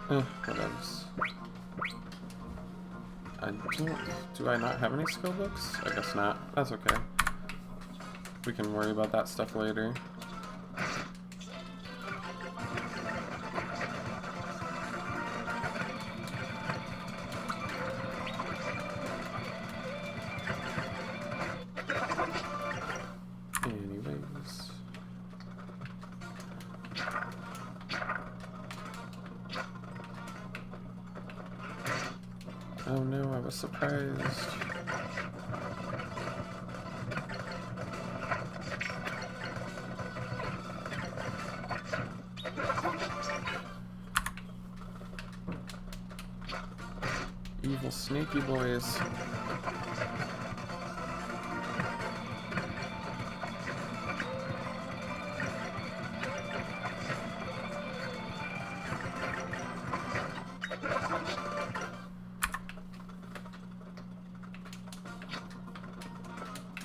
whatevs. Do I not have any skill books? I guess not. That's okay. We can worry about that stuff later. Anyways. Oh no, I was surprised. Evil sneaky boys.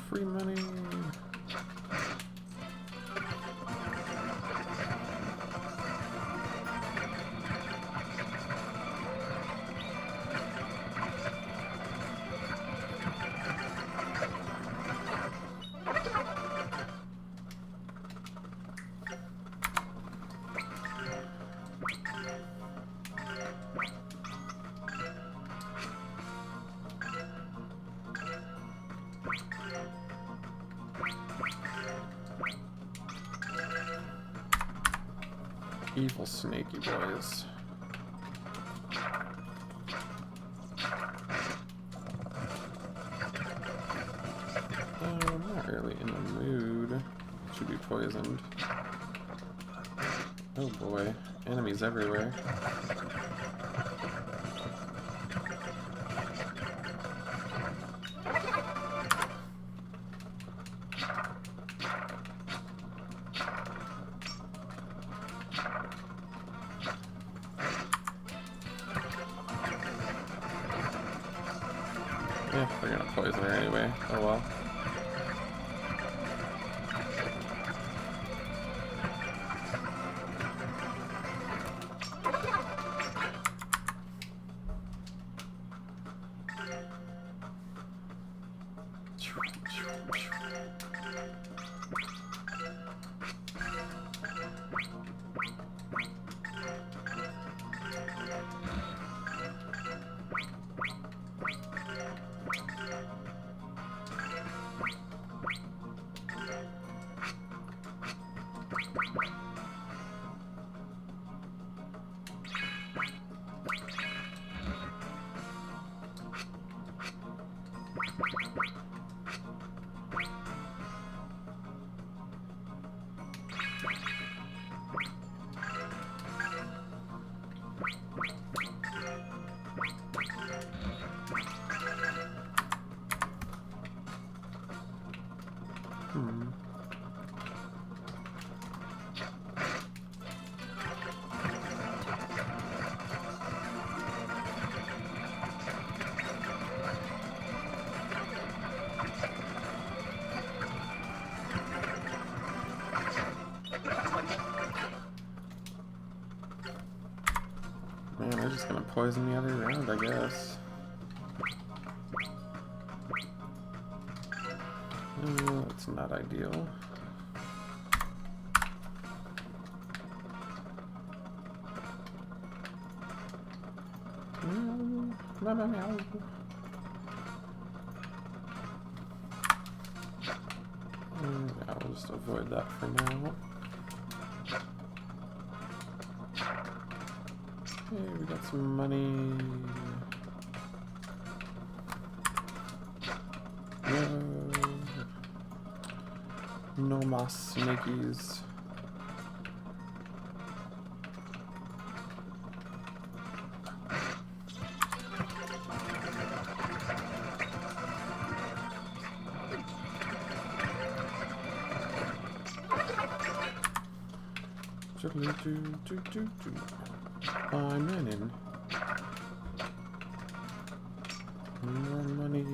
Free money. Evil snaky boys. I'm not really in the mood. Should be poisoned. Oh boy, enemies everywhere. Yeah, they're gonna poison her anyway. Oh well. Man, they're just gonna poison me every round, I guess. That's not ideal. No. I'll just avoid that for now. Okay, we got some money. No more snakies. I'm in. More money.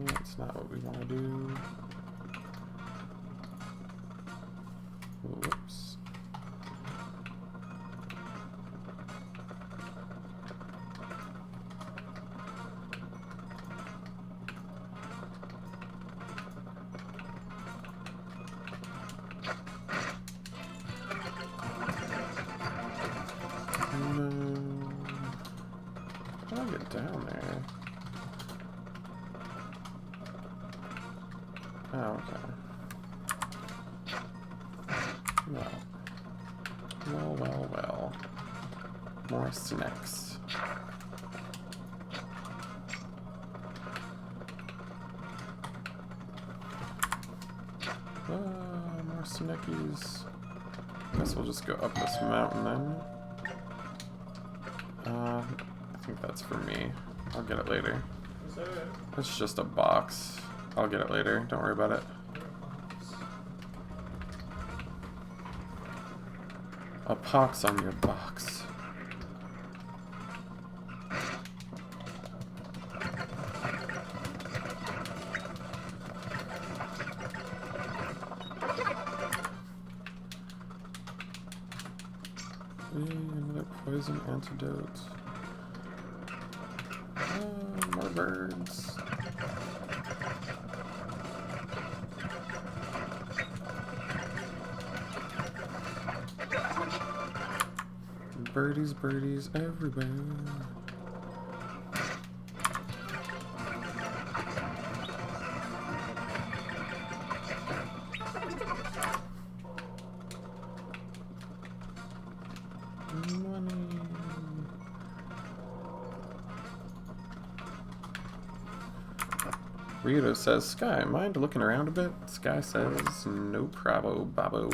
That's not what we want to do. Whoops. No. How do I get down there? Oh, okay. Well. More snacks. More snackies. Guess we'll just go up this mountain then. I think that's for me. I'll get it later. It's just a box. I'll get it later. Don't worry about it. A pox on your box. Another poison antidote. More birds. Birdies everywhere. Money. Rito says, Sky, mind looking around a bit? Sky says, no bravo, babo.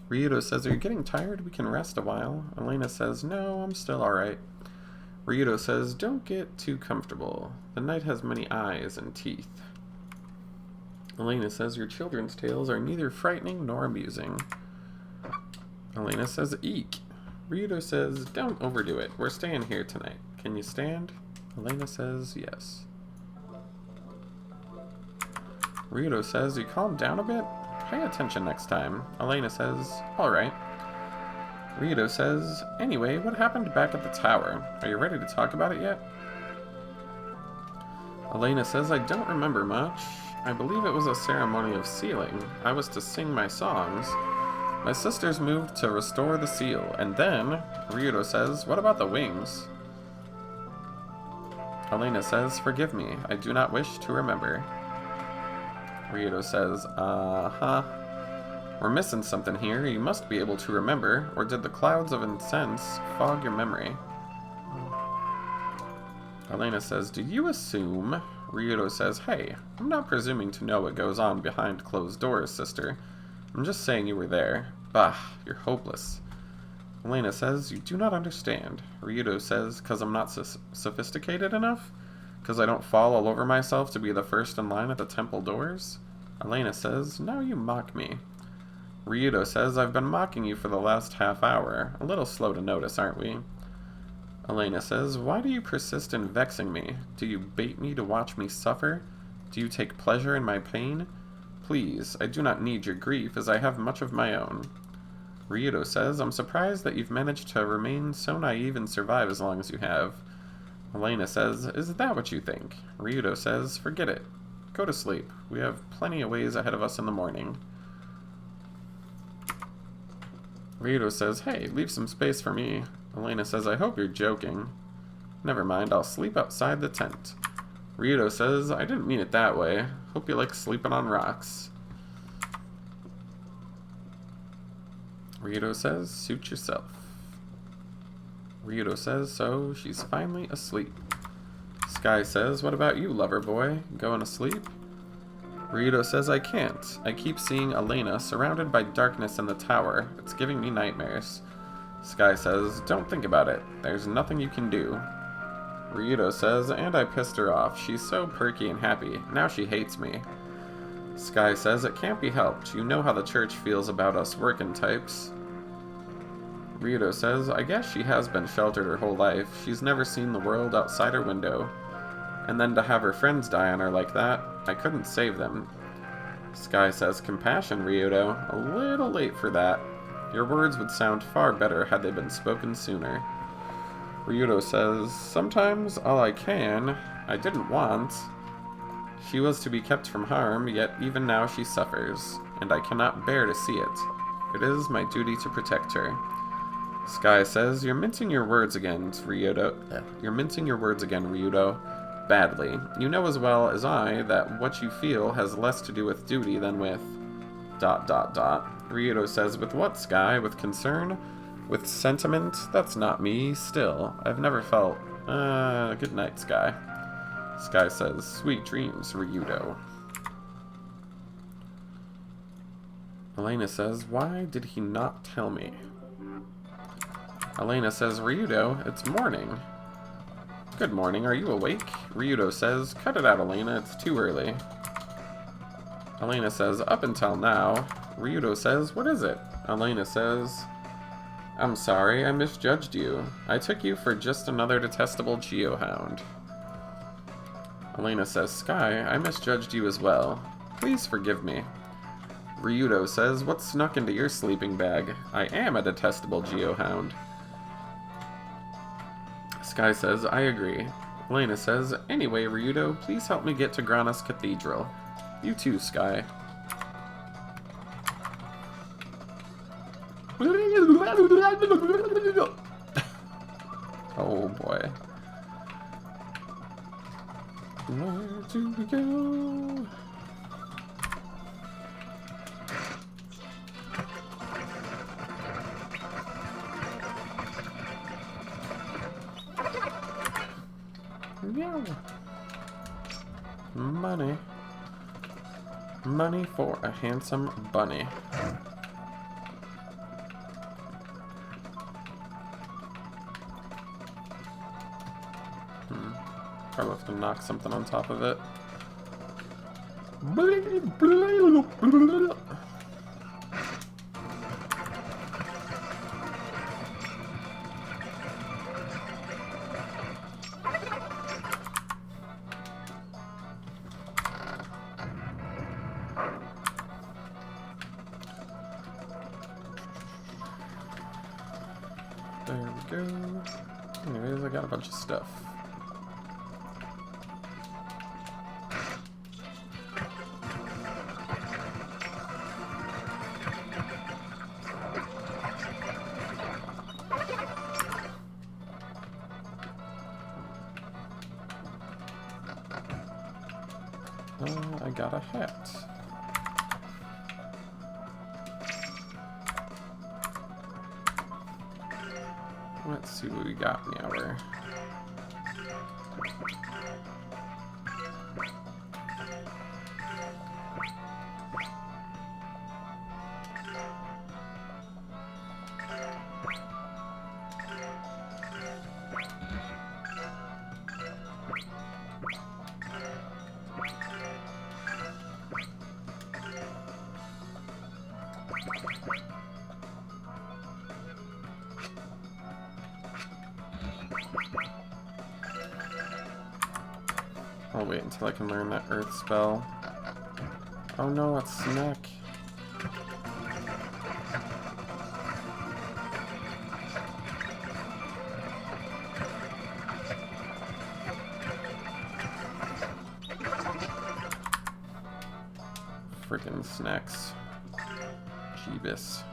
Rito says, are you getting tired? We can rest a while. Elena says, no, I'm still alright. Rito says, don't get too comfortable. The night has many eyes and teeth. Elena says, your children's tales are neither frightening nor amusing. Elena says, eek. Rito says, don't overdo it. We're staying here tonight. Can you stand? Elena says, yes. Rito says, you calm down a bit? Pay attention next time. Elena says, alright. Rito says, anyway, what happened back at the tower? Are you ready to talk about it yet? Elena says, I don't remember much. I believe it was a ceremony of sealing. I was to sing my songs. My sisters moved to restore the seal, and then, Rito says, what about the wings? Elena says, forgive me, I do not wish to remember. Ryudo says, uh-huh. We're missing something here. You must be able to remember, or did the clouds of incense fog your memory? Elena says, do you assume? Ryudo says, hey, I'm not presuming to know what goes on behind closed doors, sister. I'm just saying you were there. Bah, you're hopeless. Elena says, you do not understand. Ryudo says, 'cause I'm not sophisticated enough? 'Cause I don't fall all over myself to be the first in line at the temple doors? Elena says, now you mock me. Ryudo says, I've been mocking you for the last half hour. A little slow to notice, aren't we? Elena says, why do you persist in vexing me? Do you bait me to watch me suffer? Do you take pleasure in my pain? Please, I do not need your grief, as I have much of my own. Ryudo says, I'm surprised that you've managed to remain so naive and survive as long as you have. Elena says, is that what you think? Ryudo says, forget it. Go to sleep. We have plenty of ways ahead of us in the morning. Ryudo says, hey, leave some space for me. Elena says, I hope you're joking. Never mind, I'll sleep outside the tent. Ryudo says, I didn't mean it that way. Hope you like sleeping on rocks. Ryudo says, suit yourself. Ryudo says, so she's finally asleep. Sky says, what about you, lover boy? Going to sleep? Ryudo says, I can't. I keep seeing Elena surrounded by darkness in the tower. It's giving me nightmares. Sky says, don't think about it. There's nothing you can do. Ryudo says, and I pissed her off. She's so perky and happy. Now she hates me. Sky says, it can't be helped. You know how the church feels about us working types. Ryudo says, I guess she has been sheltered her whole life. She's never seen the world outside her window. And then to have her friends die on her like that, I couldn't save them. Sky says, compassion, Ryudo. A little late for that. Your words would sound far better had they been spoken sooner. Ryudo says, sometimes all I can, I didn't want. She was to be kept from harm, yet even now she suffers, and I cannot bear to see it. It is my duty to protect her. Sky says, you're mincing your words again, Ryudo. You're mincing your words again, Ryudo. Badly. You know as well as I that what you feel has less to do with duty than with... ... Ryudo says, with what, Sky? With concern? With sentiment? That's not me. Still, I've never felt... good night, Sky. Sky says, sweet dreams, Ryudo. Elena says, why did he not tell me? Elena says, Ryudo, it's morning. Good morning, are you awake? Ryudo says, cut it out, Elena, it's too early. Elena says, up until now. Ryudo says, what is it? Elena says, I'm sorry, I misjudged you. I took you for just another detestable geohound. Elena says, Sky, I misjudged you as well. Please forgive me. Ryudo says, what snuck into your sleeping bag? I am a detestable geohound. Sky says, I agree. Elena says, anyway, Ryudo, please help me get to Grana's Cathedral. You too, Sky. Oh boy. Where do we go? Yeah. Money. Money for a handsome bunny. Probably have to knock something on top of it. There we go. Anyways, I got a bunch of stuff. I got a hat. Let's see what we got in the hour. I'll wait until I can learn that earth spell. Oh no, it's Snack. Frickin' Snacks. Jeebus.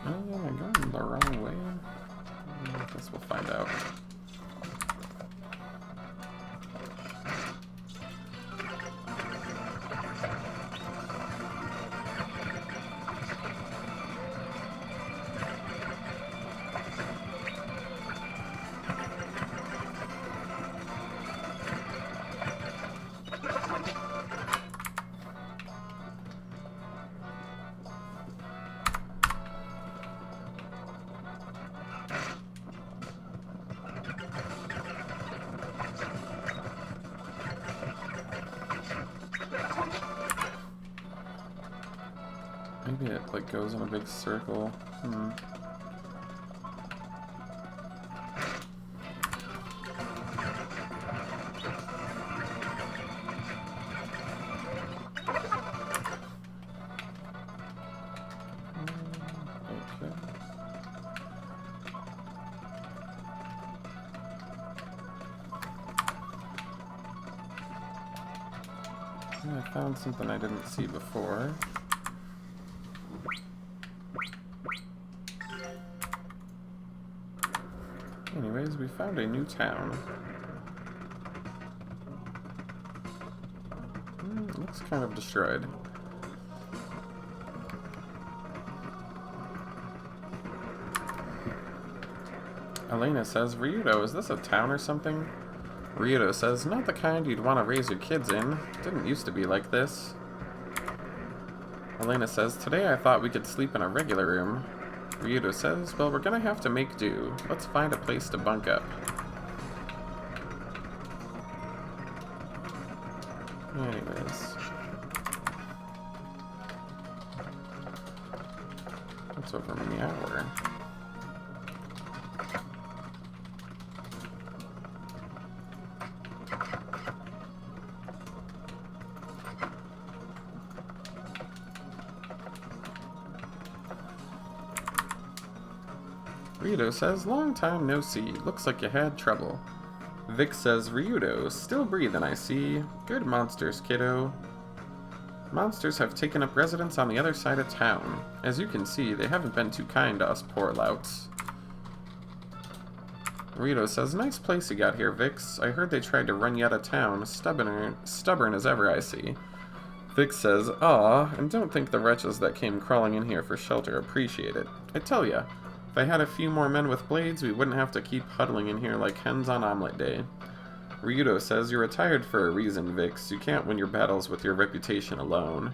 Oh, am I going the wrong way? I guess we'll find out. Maybe it like goes in a big circle. Okay. I found something I didn't see before. Anyways, we found a new town. Looks kind of destroyed. Elena says, Ryudo, is this a town or something? Ryudo says, not the kind you'd want to raise your kids in. Didn't used to be like this. Elena says, today I thought we could sleep in a regular room. Ryudo says, well, we're gonna have to make do. Let's find a place to bunk up. Anyways. What's over in the hour? Ryudo says, long time no see. Looks like you had trouble. Vic says, Ryudo, still breathing, I see. Good monsters, kiddo. Monsters have taken up residence on the other side of town. As you can see, they haven't been too kind to us poor louts. Ryudo says, nice place you got here, Vix. I heard they tried to run you out of town. Stubborn as ever, I see. Vic says, aw, and don't think the wretches that came crawling in here for shelter appreciate it. I tell ya, if I had a few more men with blades, we wouldn't have to keep huddling in here like hens on omelet day. Ryudo says, you're retired for a reason, Vix. You can't win your battles with your reputation alone.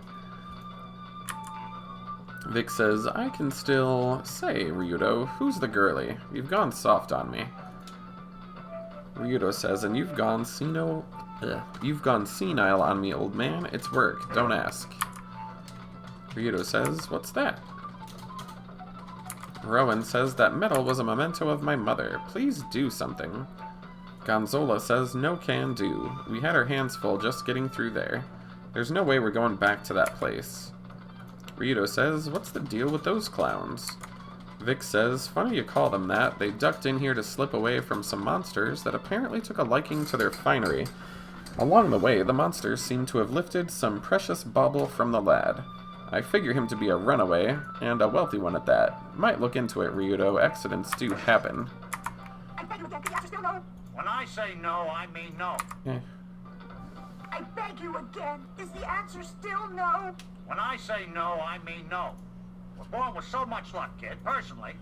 Vic says, I can still say, Ryudo, who's the girly? You've gone soft on me. Ryudo says, and you've gone senile on me, old man. It's work, don't ask. Ryudo says, what's that? Rowan says that medal was a memento of my mother. Please do something. Gonzola says, no can do. We had our hands full just getting through there. There's no way we're going back to that place. Ryudo says, what's the deal with those clowns? Vic says, funny you call them that. They ducked in here to slip away from some monsters that apparently took a liking to their finery. Along the way, the monsters seem to have lifted some precious bauble from the lad. I figure him to be a runaway, and a wealthy one at that. Might look into it, Ryudo. Accidents do happen. I beg you again, the answer still no? When I say no, I mean no. I beg you again, is the answer still no? When I say no, I mean no. Was born with so much luck, kid. Personally,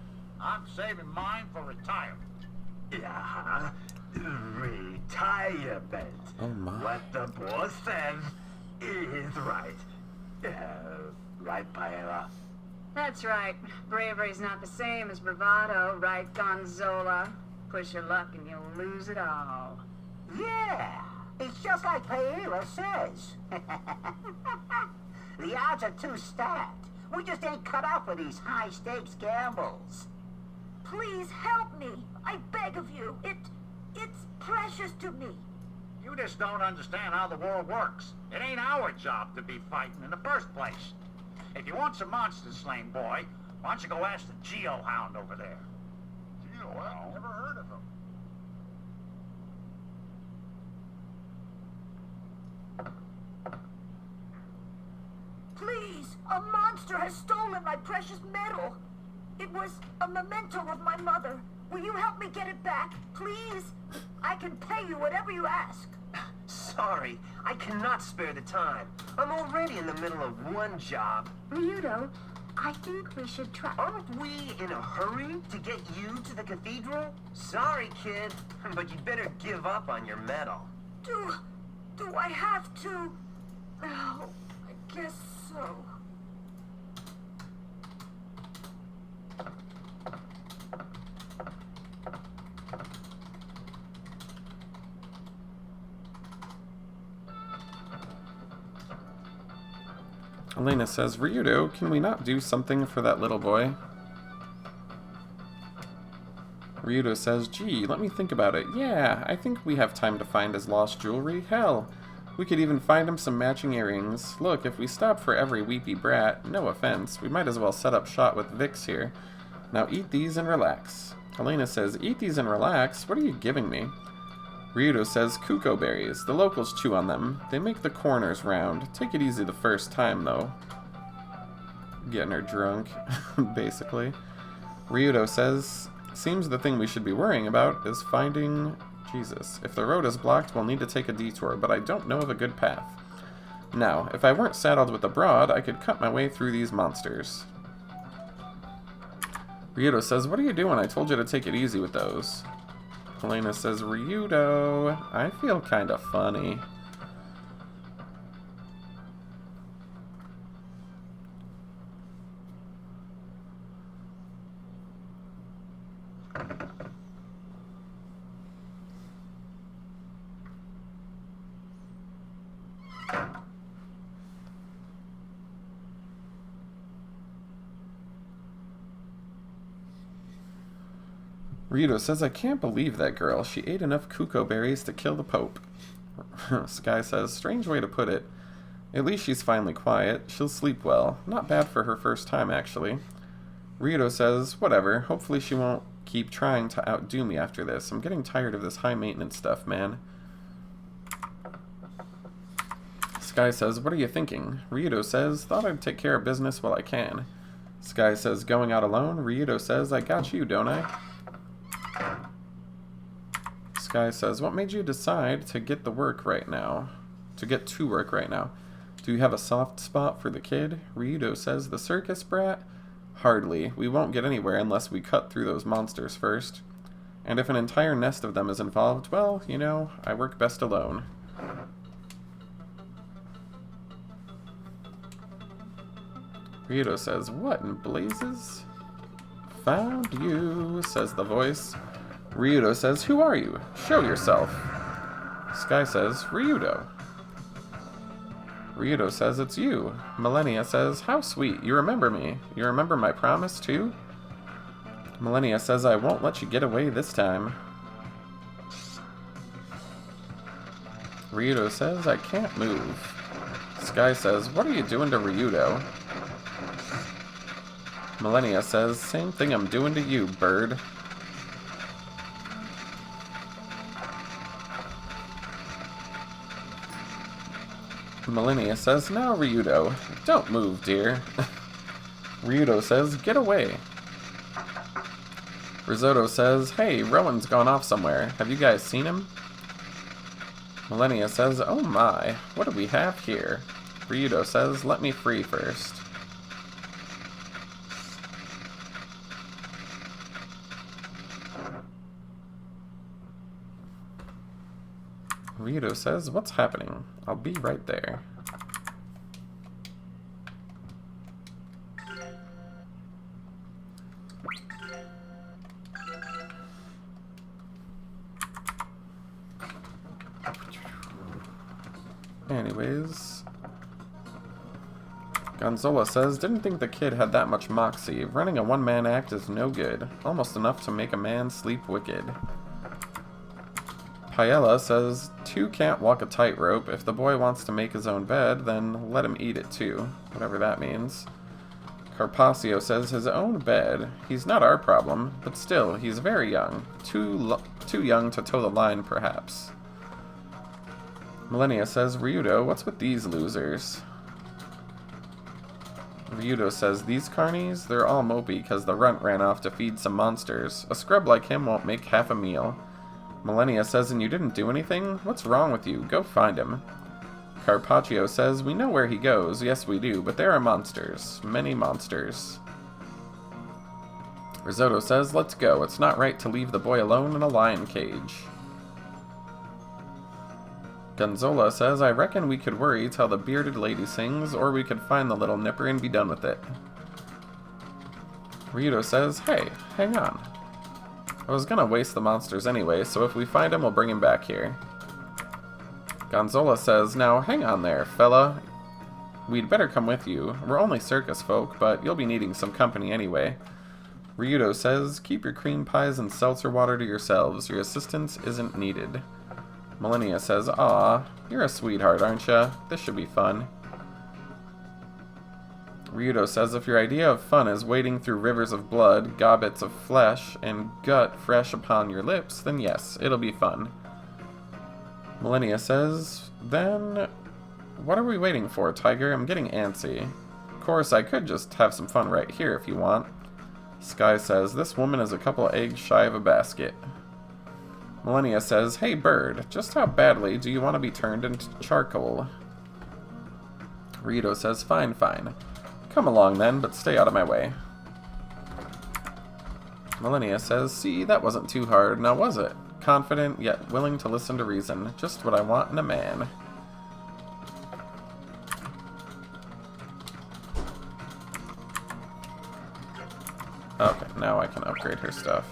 I'm saving mine for retirement. Yeah, retirement. Oh my. What the boss says is right. Right, Paella? That's right. Bravery's not the same as bravado, right, Gonzola? Push your luck and you'll lose it all. Yeah, it's just like Paella says. The odds are too stacked. We just ain't cut out for these high-stakes gambles. Please help me. I beg of you. It's precious to me. You just don't understand how the world works. It ain't our job to be fighting in the first place. If you want some monsters slain, boy, why don't you go ask the Geo-Hound over there? Geo-Hound? Never heard of him. Please, a monster has stolen my precious medal. It was a memento of my mother. Will you help me get it back, please? I can pay you whatever you ask. Sorry, I cannot spare the time. I'm already in the middle of one job. Ryudo, I think we should try. Aren't we in a hurry to get you to the cathedral? Sorry, kid, but you'd better give up on your medal. Do I have to? Oh, I guess so. Elena says, Ryudo, can we not do something for that little boy? Ryudo says, gee, let me think about it. Yeah, I think we have time to find his lost jewelry. Hell, we could even find him some matching earrings. Look, if we stop for every weepy brat, no offense, we might as well set up shop with Vix here. Now eat these and relax. Elena says, eat these and relax? What are you giving me? Ryudo says, Kuko berries. The locals chew on them. They make the corners round. Take it easy the first time, though. Getting her drunk, basically. Ryudo says, seems the thing we should be worrying about is finding Jesus. If the road is blocked, we'll need to take a detour, but I don't know of a good path. Now, if I weren't saddled with a broad, I could cut my way through these monsters. Ryudo says, what are you doing? I told you to take it easy with those. Elena says, Ryudo, I feel kind of funny. Ryudo says, I can't believe that girl. She ate enough Kuko berries to kill the Pope. Sky says, strange way to put it. At least she's finally quiet. She'll sleep well. Not bad for her first time, actually. Ryudo says, whatever. Hopefully she won't keep trying to outdo me after this. I'm getting tired of this high-maintenance stuff, man. Sky says, what are you thinking? Ryudo says, thought I'd take care of business while I can. Sky says, going out alone? Ryudo says, I got you, don't I? Sky says, what made you decide to get to work right now? Do you have a soft spot for the kid? Ryudo says, the circus brat? Hardly. We won't get anywhere unless we cut through those monsters first. And if an entire nest of them is involved, well, you know, I work best alone. Ryudo says, what in blazes? Found you, says the voice. Ryudo says, who are you? Show yourself. Sky says, Ryudo. Ryudo says, it's you. Millennia says, how sweet. You remember me. You remember my promise, too? Millennia says, I won't let you get away this time. Ryudo says, I can't move. Sky says, what are you doing to Ryudo? Millennia says, same thing I'm doing to you, bird. Millennia says, now Ryudo, don't move, dear. Ryudo says, get away. Risotto says, hey, Rowan's gone off somewhere. Have you guys seen him? Millennia says, oh my, what do we have here? Ryudo says, let me free first. Ryudo says, what's happening? I'll be right there. Anyways, Gonzola says, didn't think the kid had that much moxie. Running a one-man act is no good. Almost enough to make a man sleep wicked. Paella says, two can't walk a tightrope. If the boy wants to make his own bed, then let him eat it too. Whatever that means. Carpaccio says, his own bed. He's not our problem, but still, he's very young. Too young to toe the line, perhaps. Millennia says, Ryudo, what's with these losers? Ryudo says, these carnies? They're all mopey because the runt ran off to feed some monsters. A scrub like him won't make half a meal. Millennia says, and you didn't do anything? What's wrong with you? Go find him. Carpaccio says, we know where he goes. Yes, we do, but there are monsters. Many monsters. Risotto says, let's go. It's not right to leave the boy alone in a lion cage. Gonzola says, I reckon we could worry till the bearded lady sings, or we could find the little nipper and be done with it. Ryudo says, hey, hang on. I was gonna waste the monsters anyway, so if we find him, we'll bring him back here. Gonzola says, now hang on there, fella. We'd better come with you. We're only circus folk, but you'll be needing some company anyway. Ryudo says, keep your cream pies and seltzer water to yourselves. Your assistance isn't needed. Millennia says, aw, you're a sweetheart, aren't ya? This should be fun. Ryudo says, if your idea of fun is wading through rivers of blood, gobbets of flesh, and gut fresh upon your lips, then yes, it'll be fun. Millennia says, then what are we waiting for, Tiger? I'm getting antsy. Of course, I could just have some fun right here if you want. Sky says, this woman is a couple eggs shy of a basket. Millennia says, hey bird, just how badly do you want to be turned into charcoal? Ryudo says, fine, fine. Come along then, but stay out of my way. Millennia says, see, that wasn't too hard, now was it? Confident, yet willing to listen to reason. Just what I want in a man. Okay, now I can upgrade her stuff.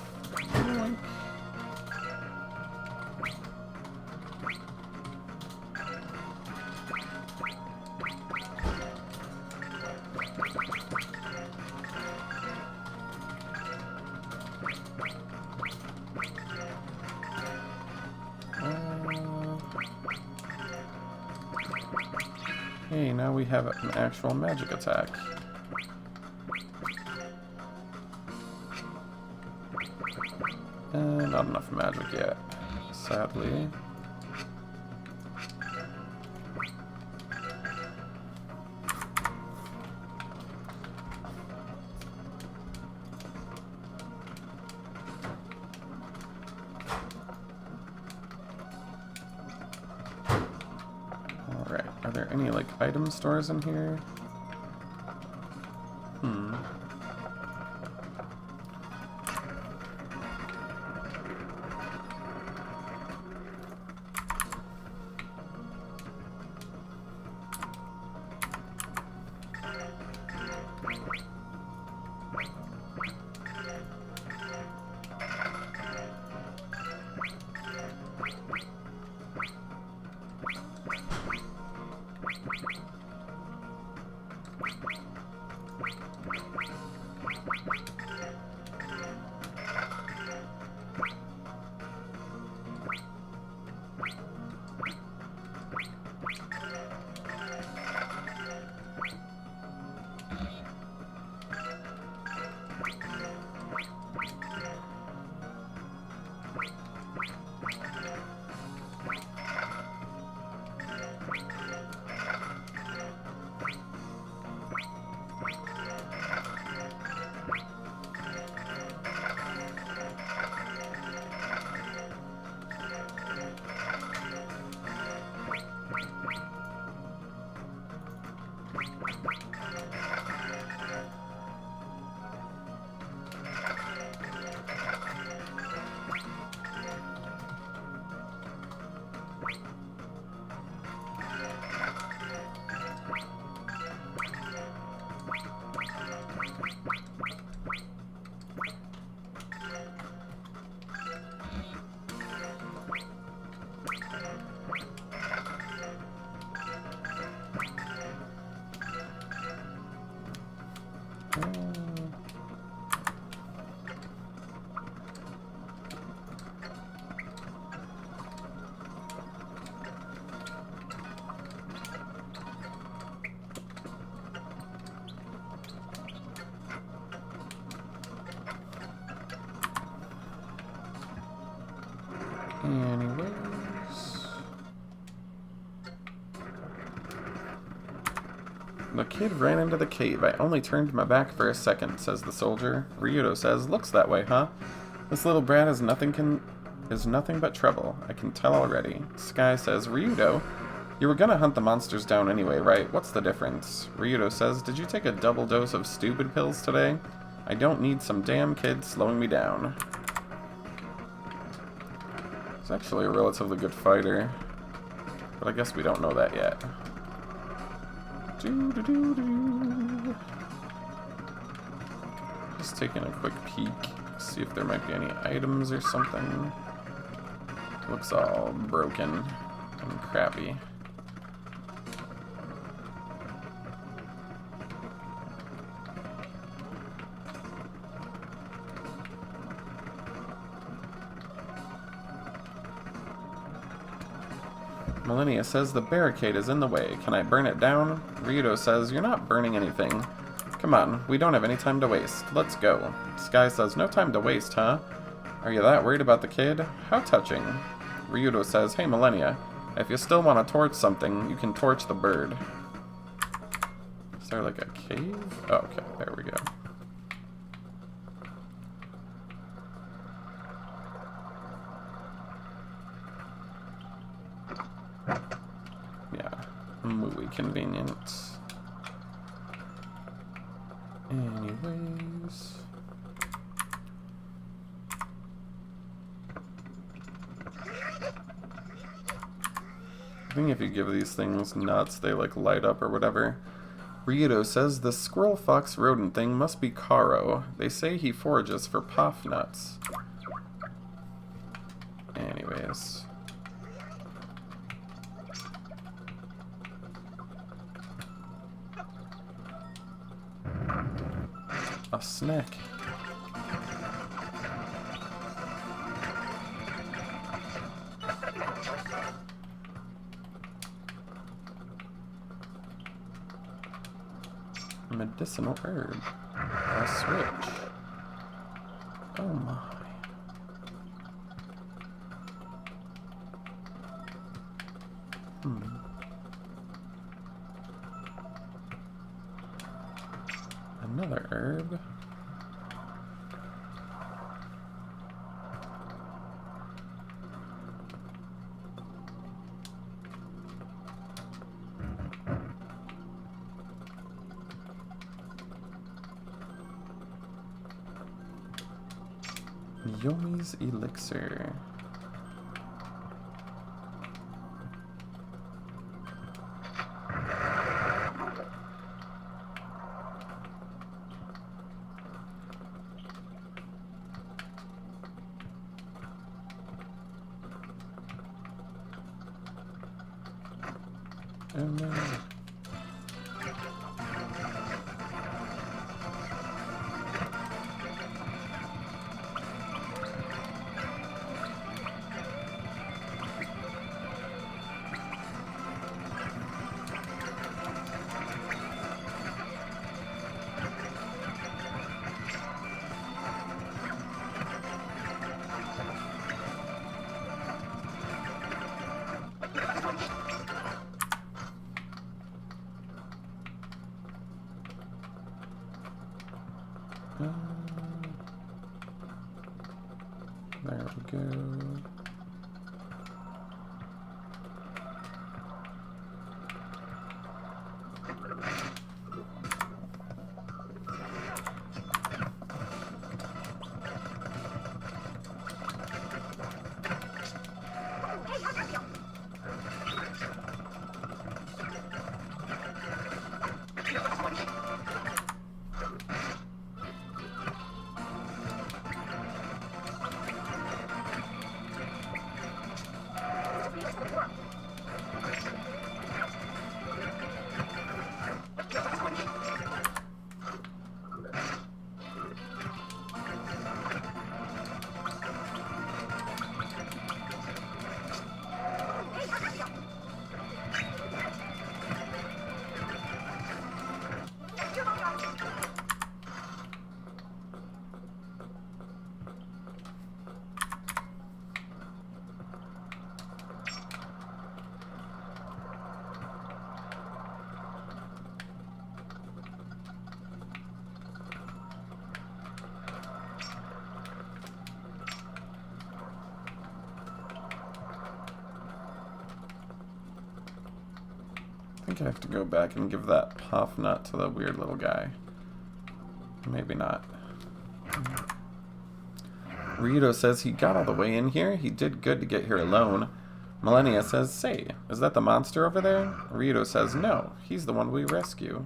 Hey, now we have an actual magic attack. Not enough magic yet, sadly. Alright, are there any, like, item stores in here? Anyways. The kid ran into the cave. I only turned my back for a second, says the soldier. Ryudo says, looks that way, huh? This little brat is nothing but trouble. I can tell already. Sky says, Ryudo, you were gonna hunt the monsters down anyway, right? What's the difference? Ryudo says, did you take a double dose of stupid pills today? I don't need some damn kid slowing me down. He's actually a relatively good fighter, but I guess we don't know that yet. Just taking a quick peek, see if there might be any items or something. Looks all broken and crappy. Millennia says the barricade is in the way. Can I burn it down? Ryudo says, you're not burning anything. Come on, we don't have any time to waste. Let's go. Sky says, no time to waste, huh? Are you that worried about the kid? How touching. Ryudo says, hey Millennia, if you still want to torch something, you can torch the bird. Is there like a cave? Oh, okay, there we go. Muy convenient. Anyways. I think if you give these things nuts, they like light up or whatever. Ryudo says the squirrel fox rodent thing must be Karo. They say he forages for puff nuts. Anyways. A snack. A medicinal herb. A switch. Oh my. Another herb. Yomi's elixir. Oh no. There we go. I think I have to go back and give that puff nut to the weird little guy. Maybe not. Ryudo says he got all the way in here. He did good to get here alone. Millennia says, say, is that the monster over there? Ryudo says, no, he's the one we rescue.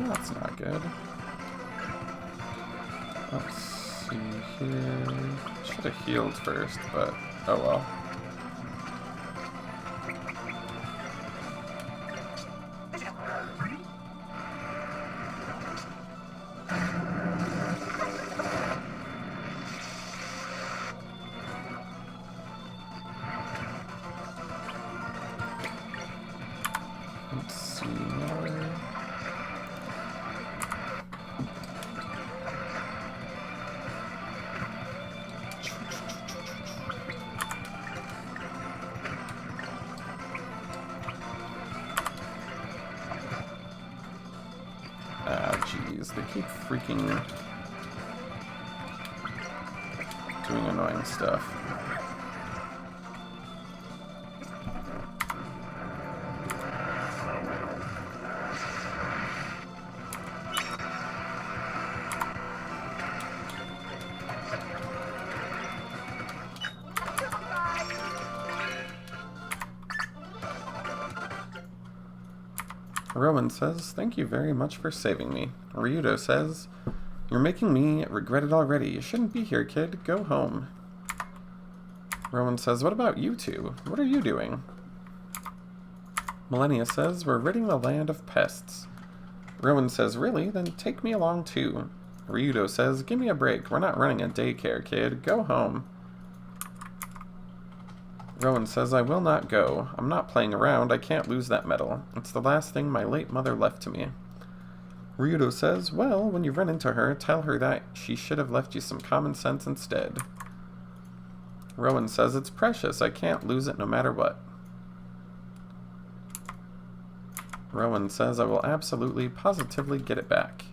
That's not good. Let's see here. Should have healed first, but oh well. Let's see now. Jeez, they keep freaking doing annoying stuff. Rowan says, thank you very much for saving me. Ryudo says, you're making me regret it already. You shouldn't be here, kid. Go home. Rowan says, what about you two? What are you doing? Millennia says, we're ridding the land of pests. Rowan says, really? Then take me along too. Ryudo says, give me a break. We're not running a daycare, kid. Go home. Rowan says, I will not go. I'm not playing around. I can't lose that medal. It's the last thing my late mother left to me. Ryudo says, well, when you run into her, tell her that she should have left you some common sense instead. Rowan says, it's precious. I can't lose it no matter what. Rowan says, I will absolutely, positively get it back.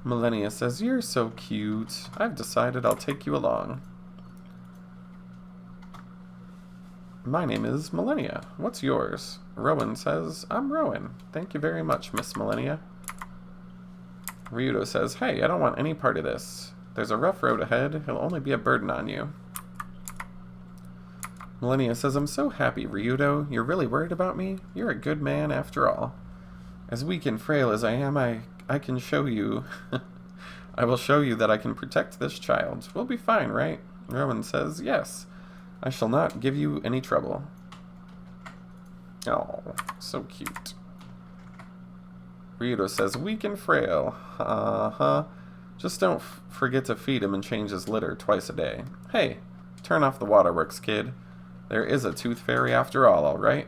Millennia says, you're so cute. I've decided I'll take you along. My name is Millennia. What's yours? Rowan says, I'm Rowan. Thank you very much, Miss Millennia. Ryudo says, hey, I don't want any part of this. There's a rough road ahead. He'll only be a burden on you. Millennia says, I'm so happy, Ryudo. You're really worried about me? You're a good man after all. As weak and frail as I am, I can show you... I will show you that I can protect this child. We'll be fine, right? Rowan says, yes. I shall not give you any trouble. Oh, so cute. Ryudo says, weak and frail. Uh-huh. Just don't forget to feed him and change his litter twice a day. Hey, turn off the waterworks, kid. There is a tooth fairy after all right?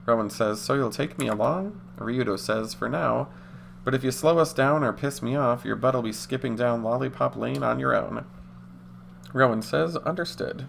Rowan says, so you'll take me along? Ryudo says, for now. But if you slow us down or piss me off, your butt'll be skipping down Lollipop Lane on your own. Rowan says, understood.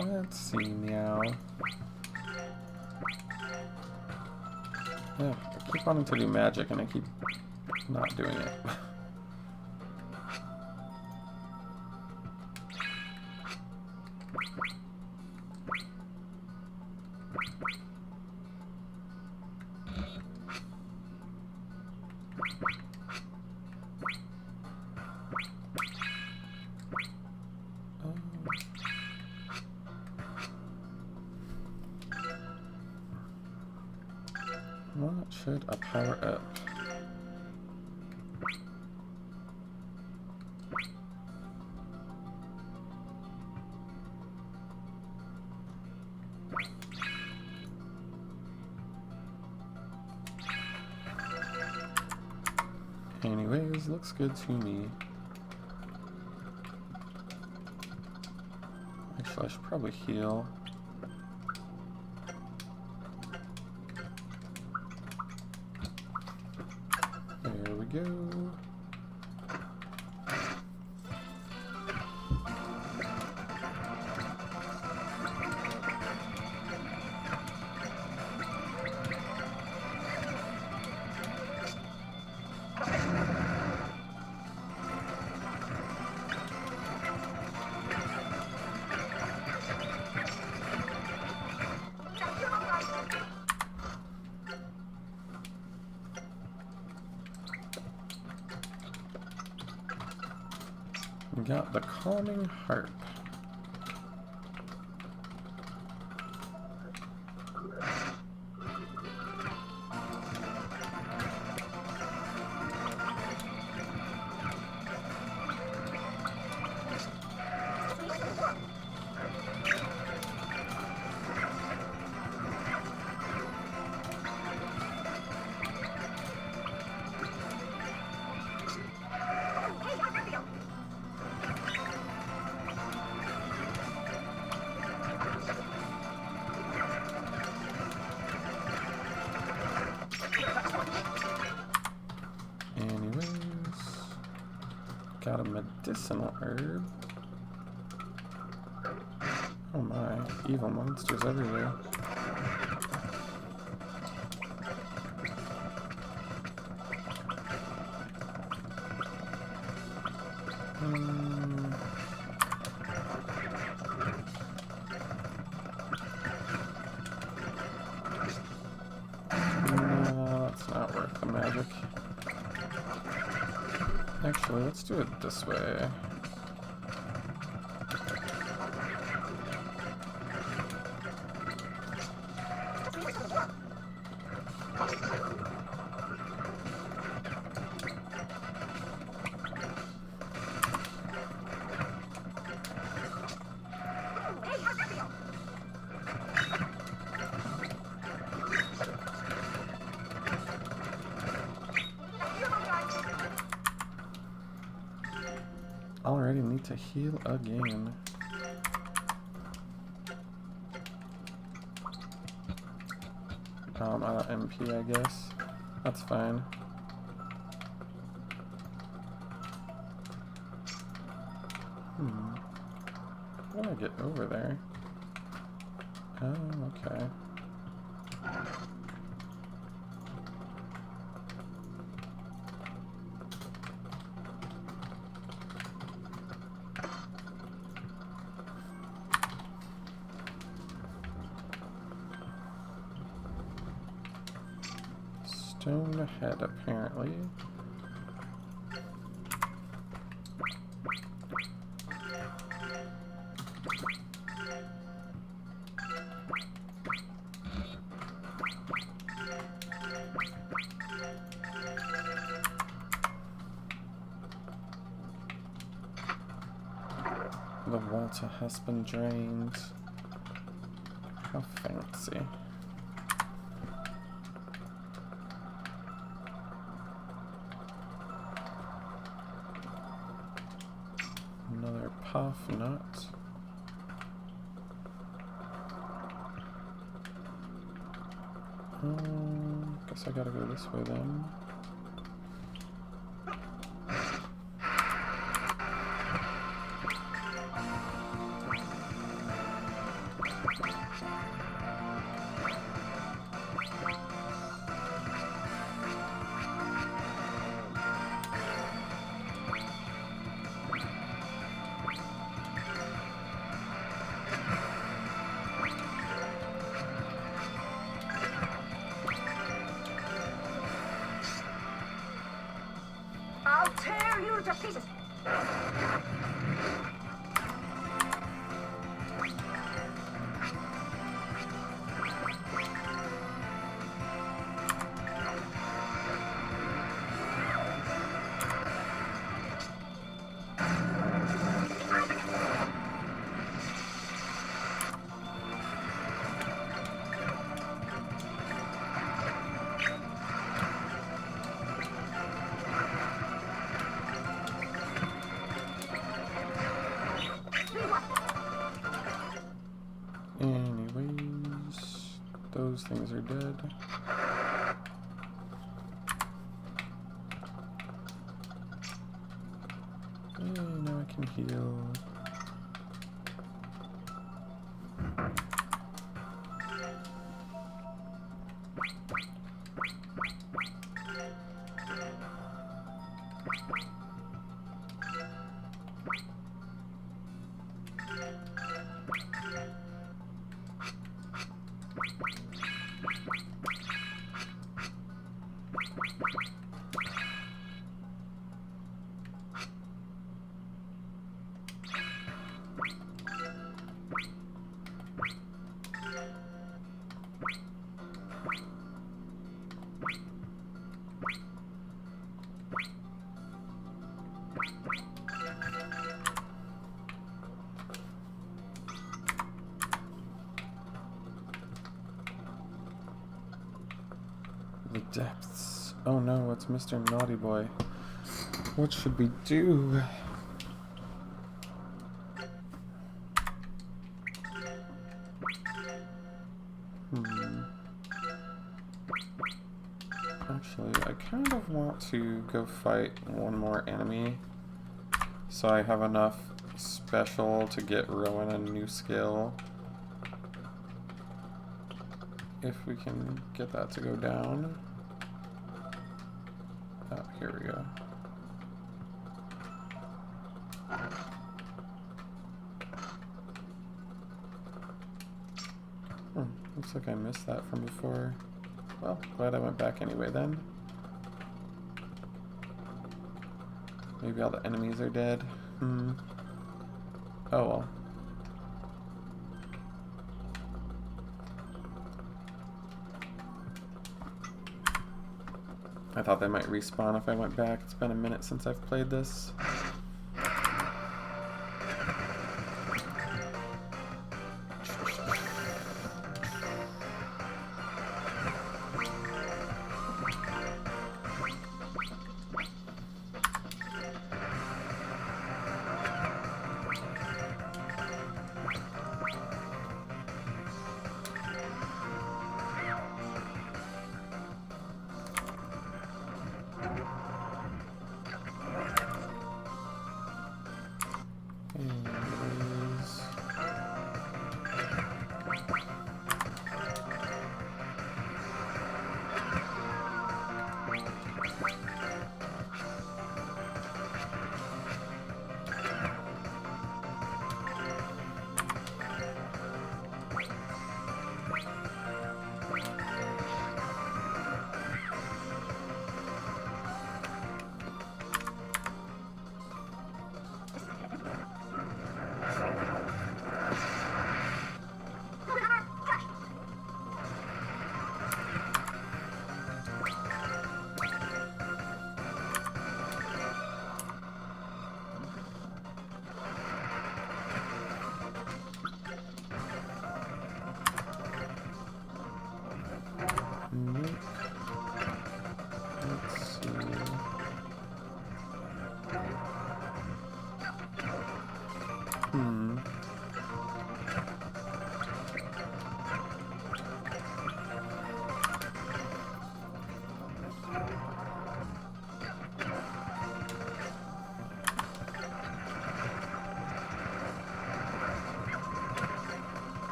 Let's see, meow. Oh, keep wanting to do magic and I keep not doing it. What should I power up? Anyways, looks good to me. Actually, I should probably heal. There we go. We got the calming harp. Got a medicinal herb. Oh my, evil monsters everywhere. No, that's not worth the magic. Actually, let's do it this way. Already need to heal again. MP, I guess. That's fine. How do I get over there? Oh, okay. Stone ahead, apparently. The water has been drained. How fancy. Another puff nut. Guess I gotta go this way then. torch to pieces. Anyways, those things are dead. Okay, now I can heal. The depths. Oh no, it's Mr. Naughty Boy. What should we do? Actually, I kind of want to go fight one more enemy so I have enough special to get Rowan a new skill. If we can get that to go down. Oh, here we go. Looks like I missed that from before. Well, glad I went back anyway then. Maybe all the enemies are dead. Oh well. I thought they might respawn if I went back. It's been a minute since I've played this.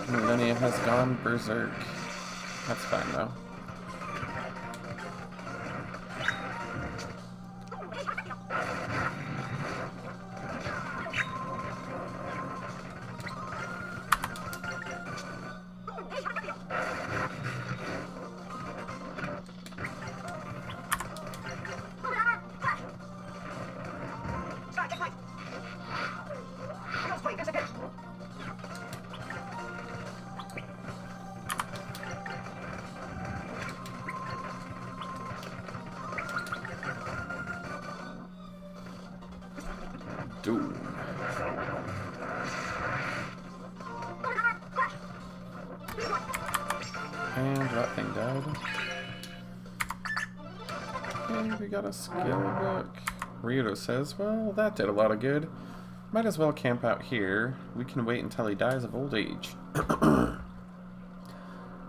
Grandia has gone berserk. That's fine though. doom. And that thing died. And we got a skill book. Ryudo says, well, that did a lot of good. Might as well camp out here. We can wait until he dies of old age.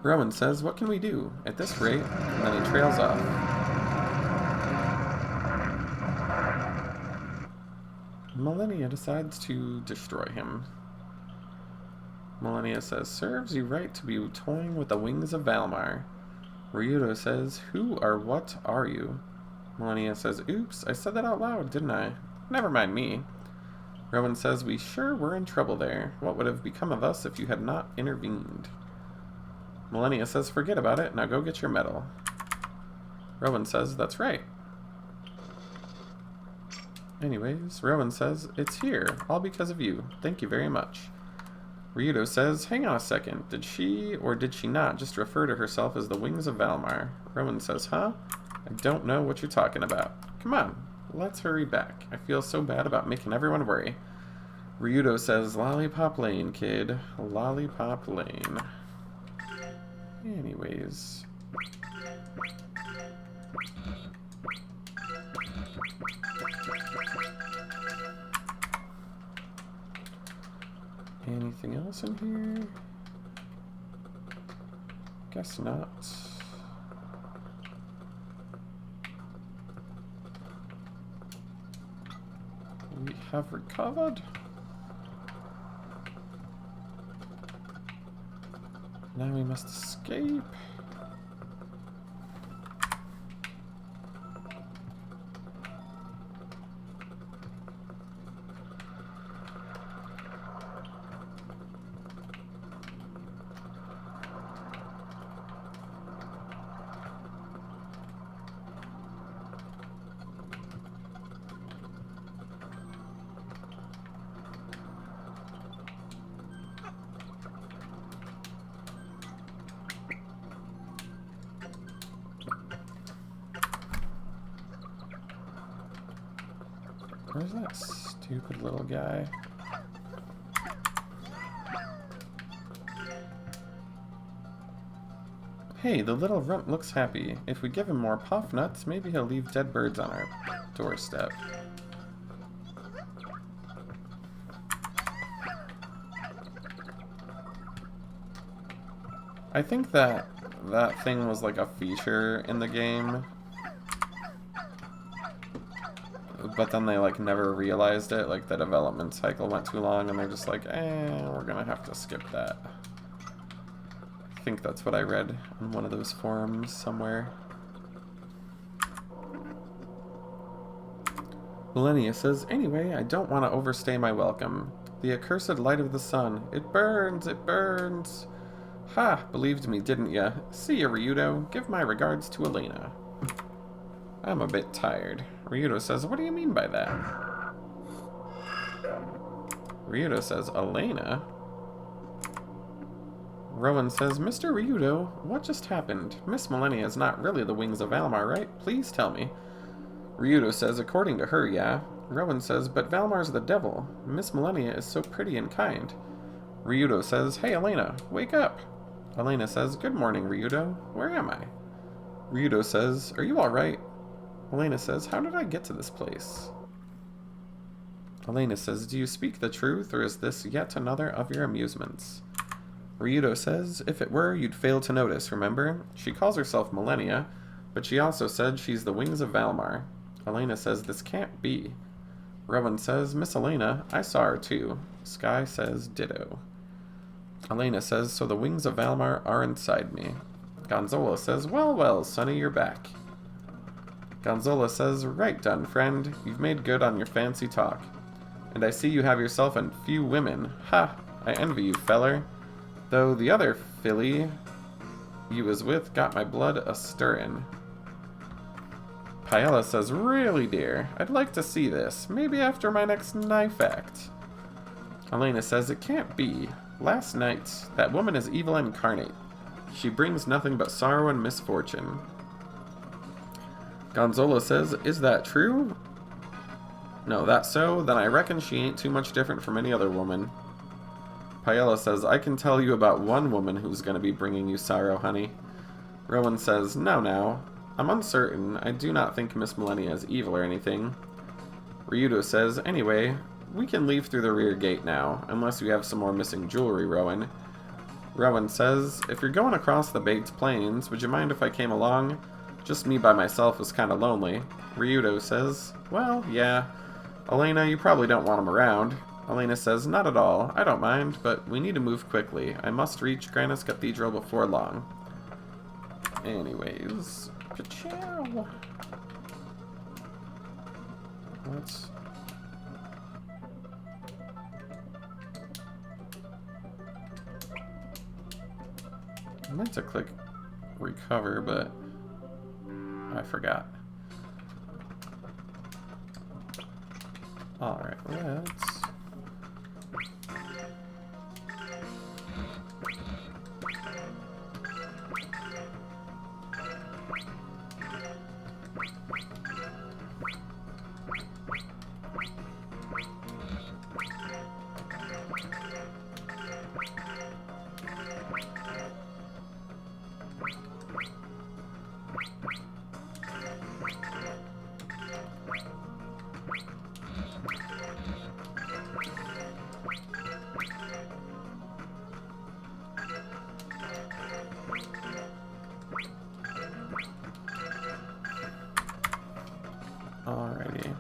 Rowan says, what can we do? At this rate, and then he trails off. Millennia decides to destroy him. Millennia says, serves you right to be toying with the wings of Valmar. Ryudo says, who or what are you? Millennia says, oops, I said that out loud, didn't I? Never mind me. Rowan says, we sure were in trouble there. What would have become of us if you had not intervened? Millennia says, forget about it, now go get your medal. Rowan says, that's right. Anyways, Rowan says, it's here, all because of you. Thank you very much. Ryudo says, hang on a second, did she or did she not just refer to herself as the Wings of Valmar? Rowan says, huh? I don't know what you're talking about. Come on, let's hurry back. I feel so bad about making everyone worry. Ryudo says, Lollipop Lane, kid. Lollipop Lane. Anyways. Anything else in here? Guess not. We have recovered. Now we must escape. Where's that stupid little guy? Hey, the little runt looks happy. If we give him more puff nuts, maybe he'll leave dead birds on our doorstep. I think that thing was like a feature in the game. But then they like never realized it, like the development cycle went too long and they're just like, we're gonna have to skip that. I think that's what I read on one of those forums somewhere. Millennia says, anyway, I don't want to overstay my welcome. The accursed light of the sun. It burns, it burns. Ha, believed me, didn't ya? See ya, Ryudo. Give my regards to Elena. I'm a bit tired. Ryudo says, what do you mean by that? Ryudo says, Elena? Rowan says, Mr. Ryudo, what just happened? Miss Millennia is not really the Wings of Valmar, right? Please tell me. Ryudo says, according to her, yeah. Rowan says, but Valmar's the devil. Miss Millennia is so pretty and kind. Ryudo says, hey, Elena, wake up. Elena says, good morning, Ryudo. Where am I? Ryudo says, are you alright? Elena says, how did I get to this place? Elena says, do you speak the truth, or is this yet another of your amusements? Ryudo says, if it were, you'd fail to notice, remember? She calls herself Millennia, but she also said she's the Wings of Valmar. Elena says, this can't be. Rowan says, Miss Elena, I saw her too. Sky says, ditto. Elena says, so the Wings of Valmar are inside me. Gonzola says, well, well, Sonny, you're back. Gonzola says, right done, friend. You've made good on your fancy talk. And I see you have yourself a few women. Ha! I envy you, feller. Though the other filly you was with got my blood a-stirrin'. Paella says, really, dear? I'd like to see this. Maybe after my next knife act. Elena says, it can't be. Last night, that woman is evil incarnate. She brings nothing but sorrow and misfortune. Gonzola says, is that true? No, that so? Then I reckon she ain't too much different from any other woman. Paella says, I can tell you about one woman who's gonna be bringing you sorrow, honey. Rowan says, now. I'm uncertain. I do not think Miss Millennia is evil or anything. Ryudo says, anyway, we can leave through the rear gate now, unless you have some more missing jewelry, Rowan. Rowan says, if you're going across the Baked Plains, would you mind if I came along? Just me by myself is kinda lonely. Ryudo says, well, yeah. Elena, you probably don't want him around. Elena says, not at all. I don't mind, but we need to move quickly. I must reach Granus Cathedral before long. Anyways, ka-chow. Let's... I meant to click recover, but I forgot. Alright, let's... Alrighty.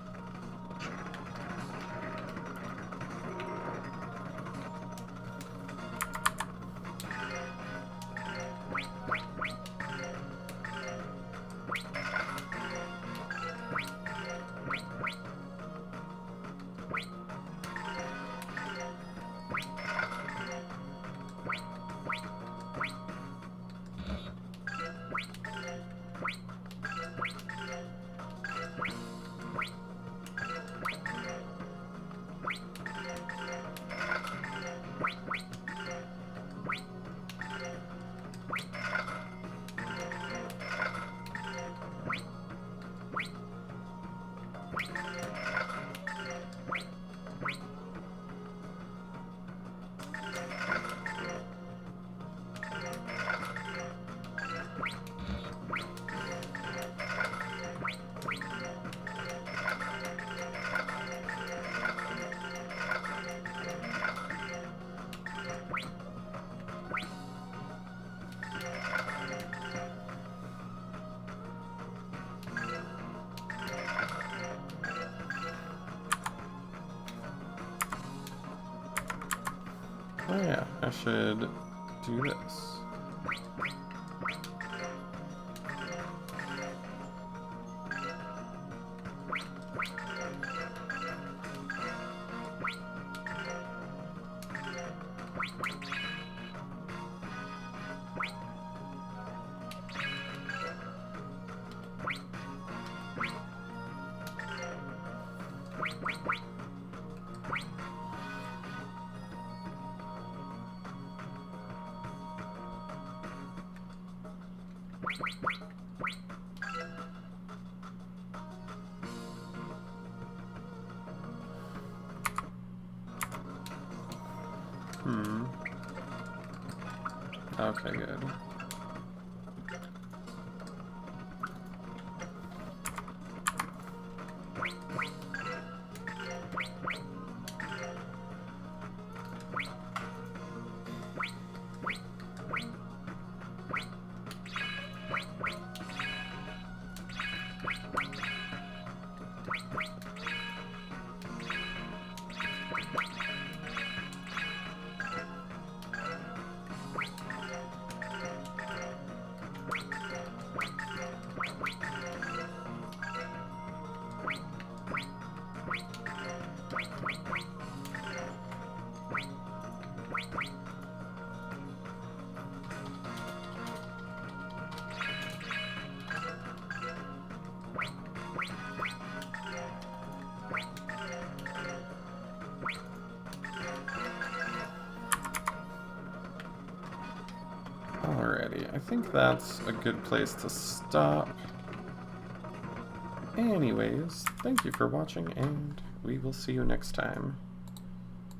Oh yeah, I should do this. Okay, good. Alrighty, I think that's a good place to stop. Anyways, thank you for watching, and we will see you next time.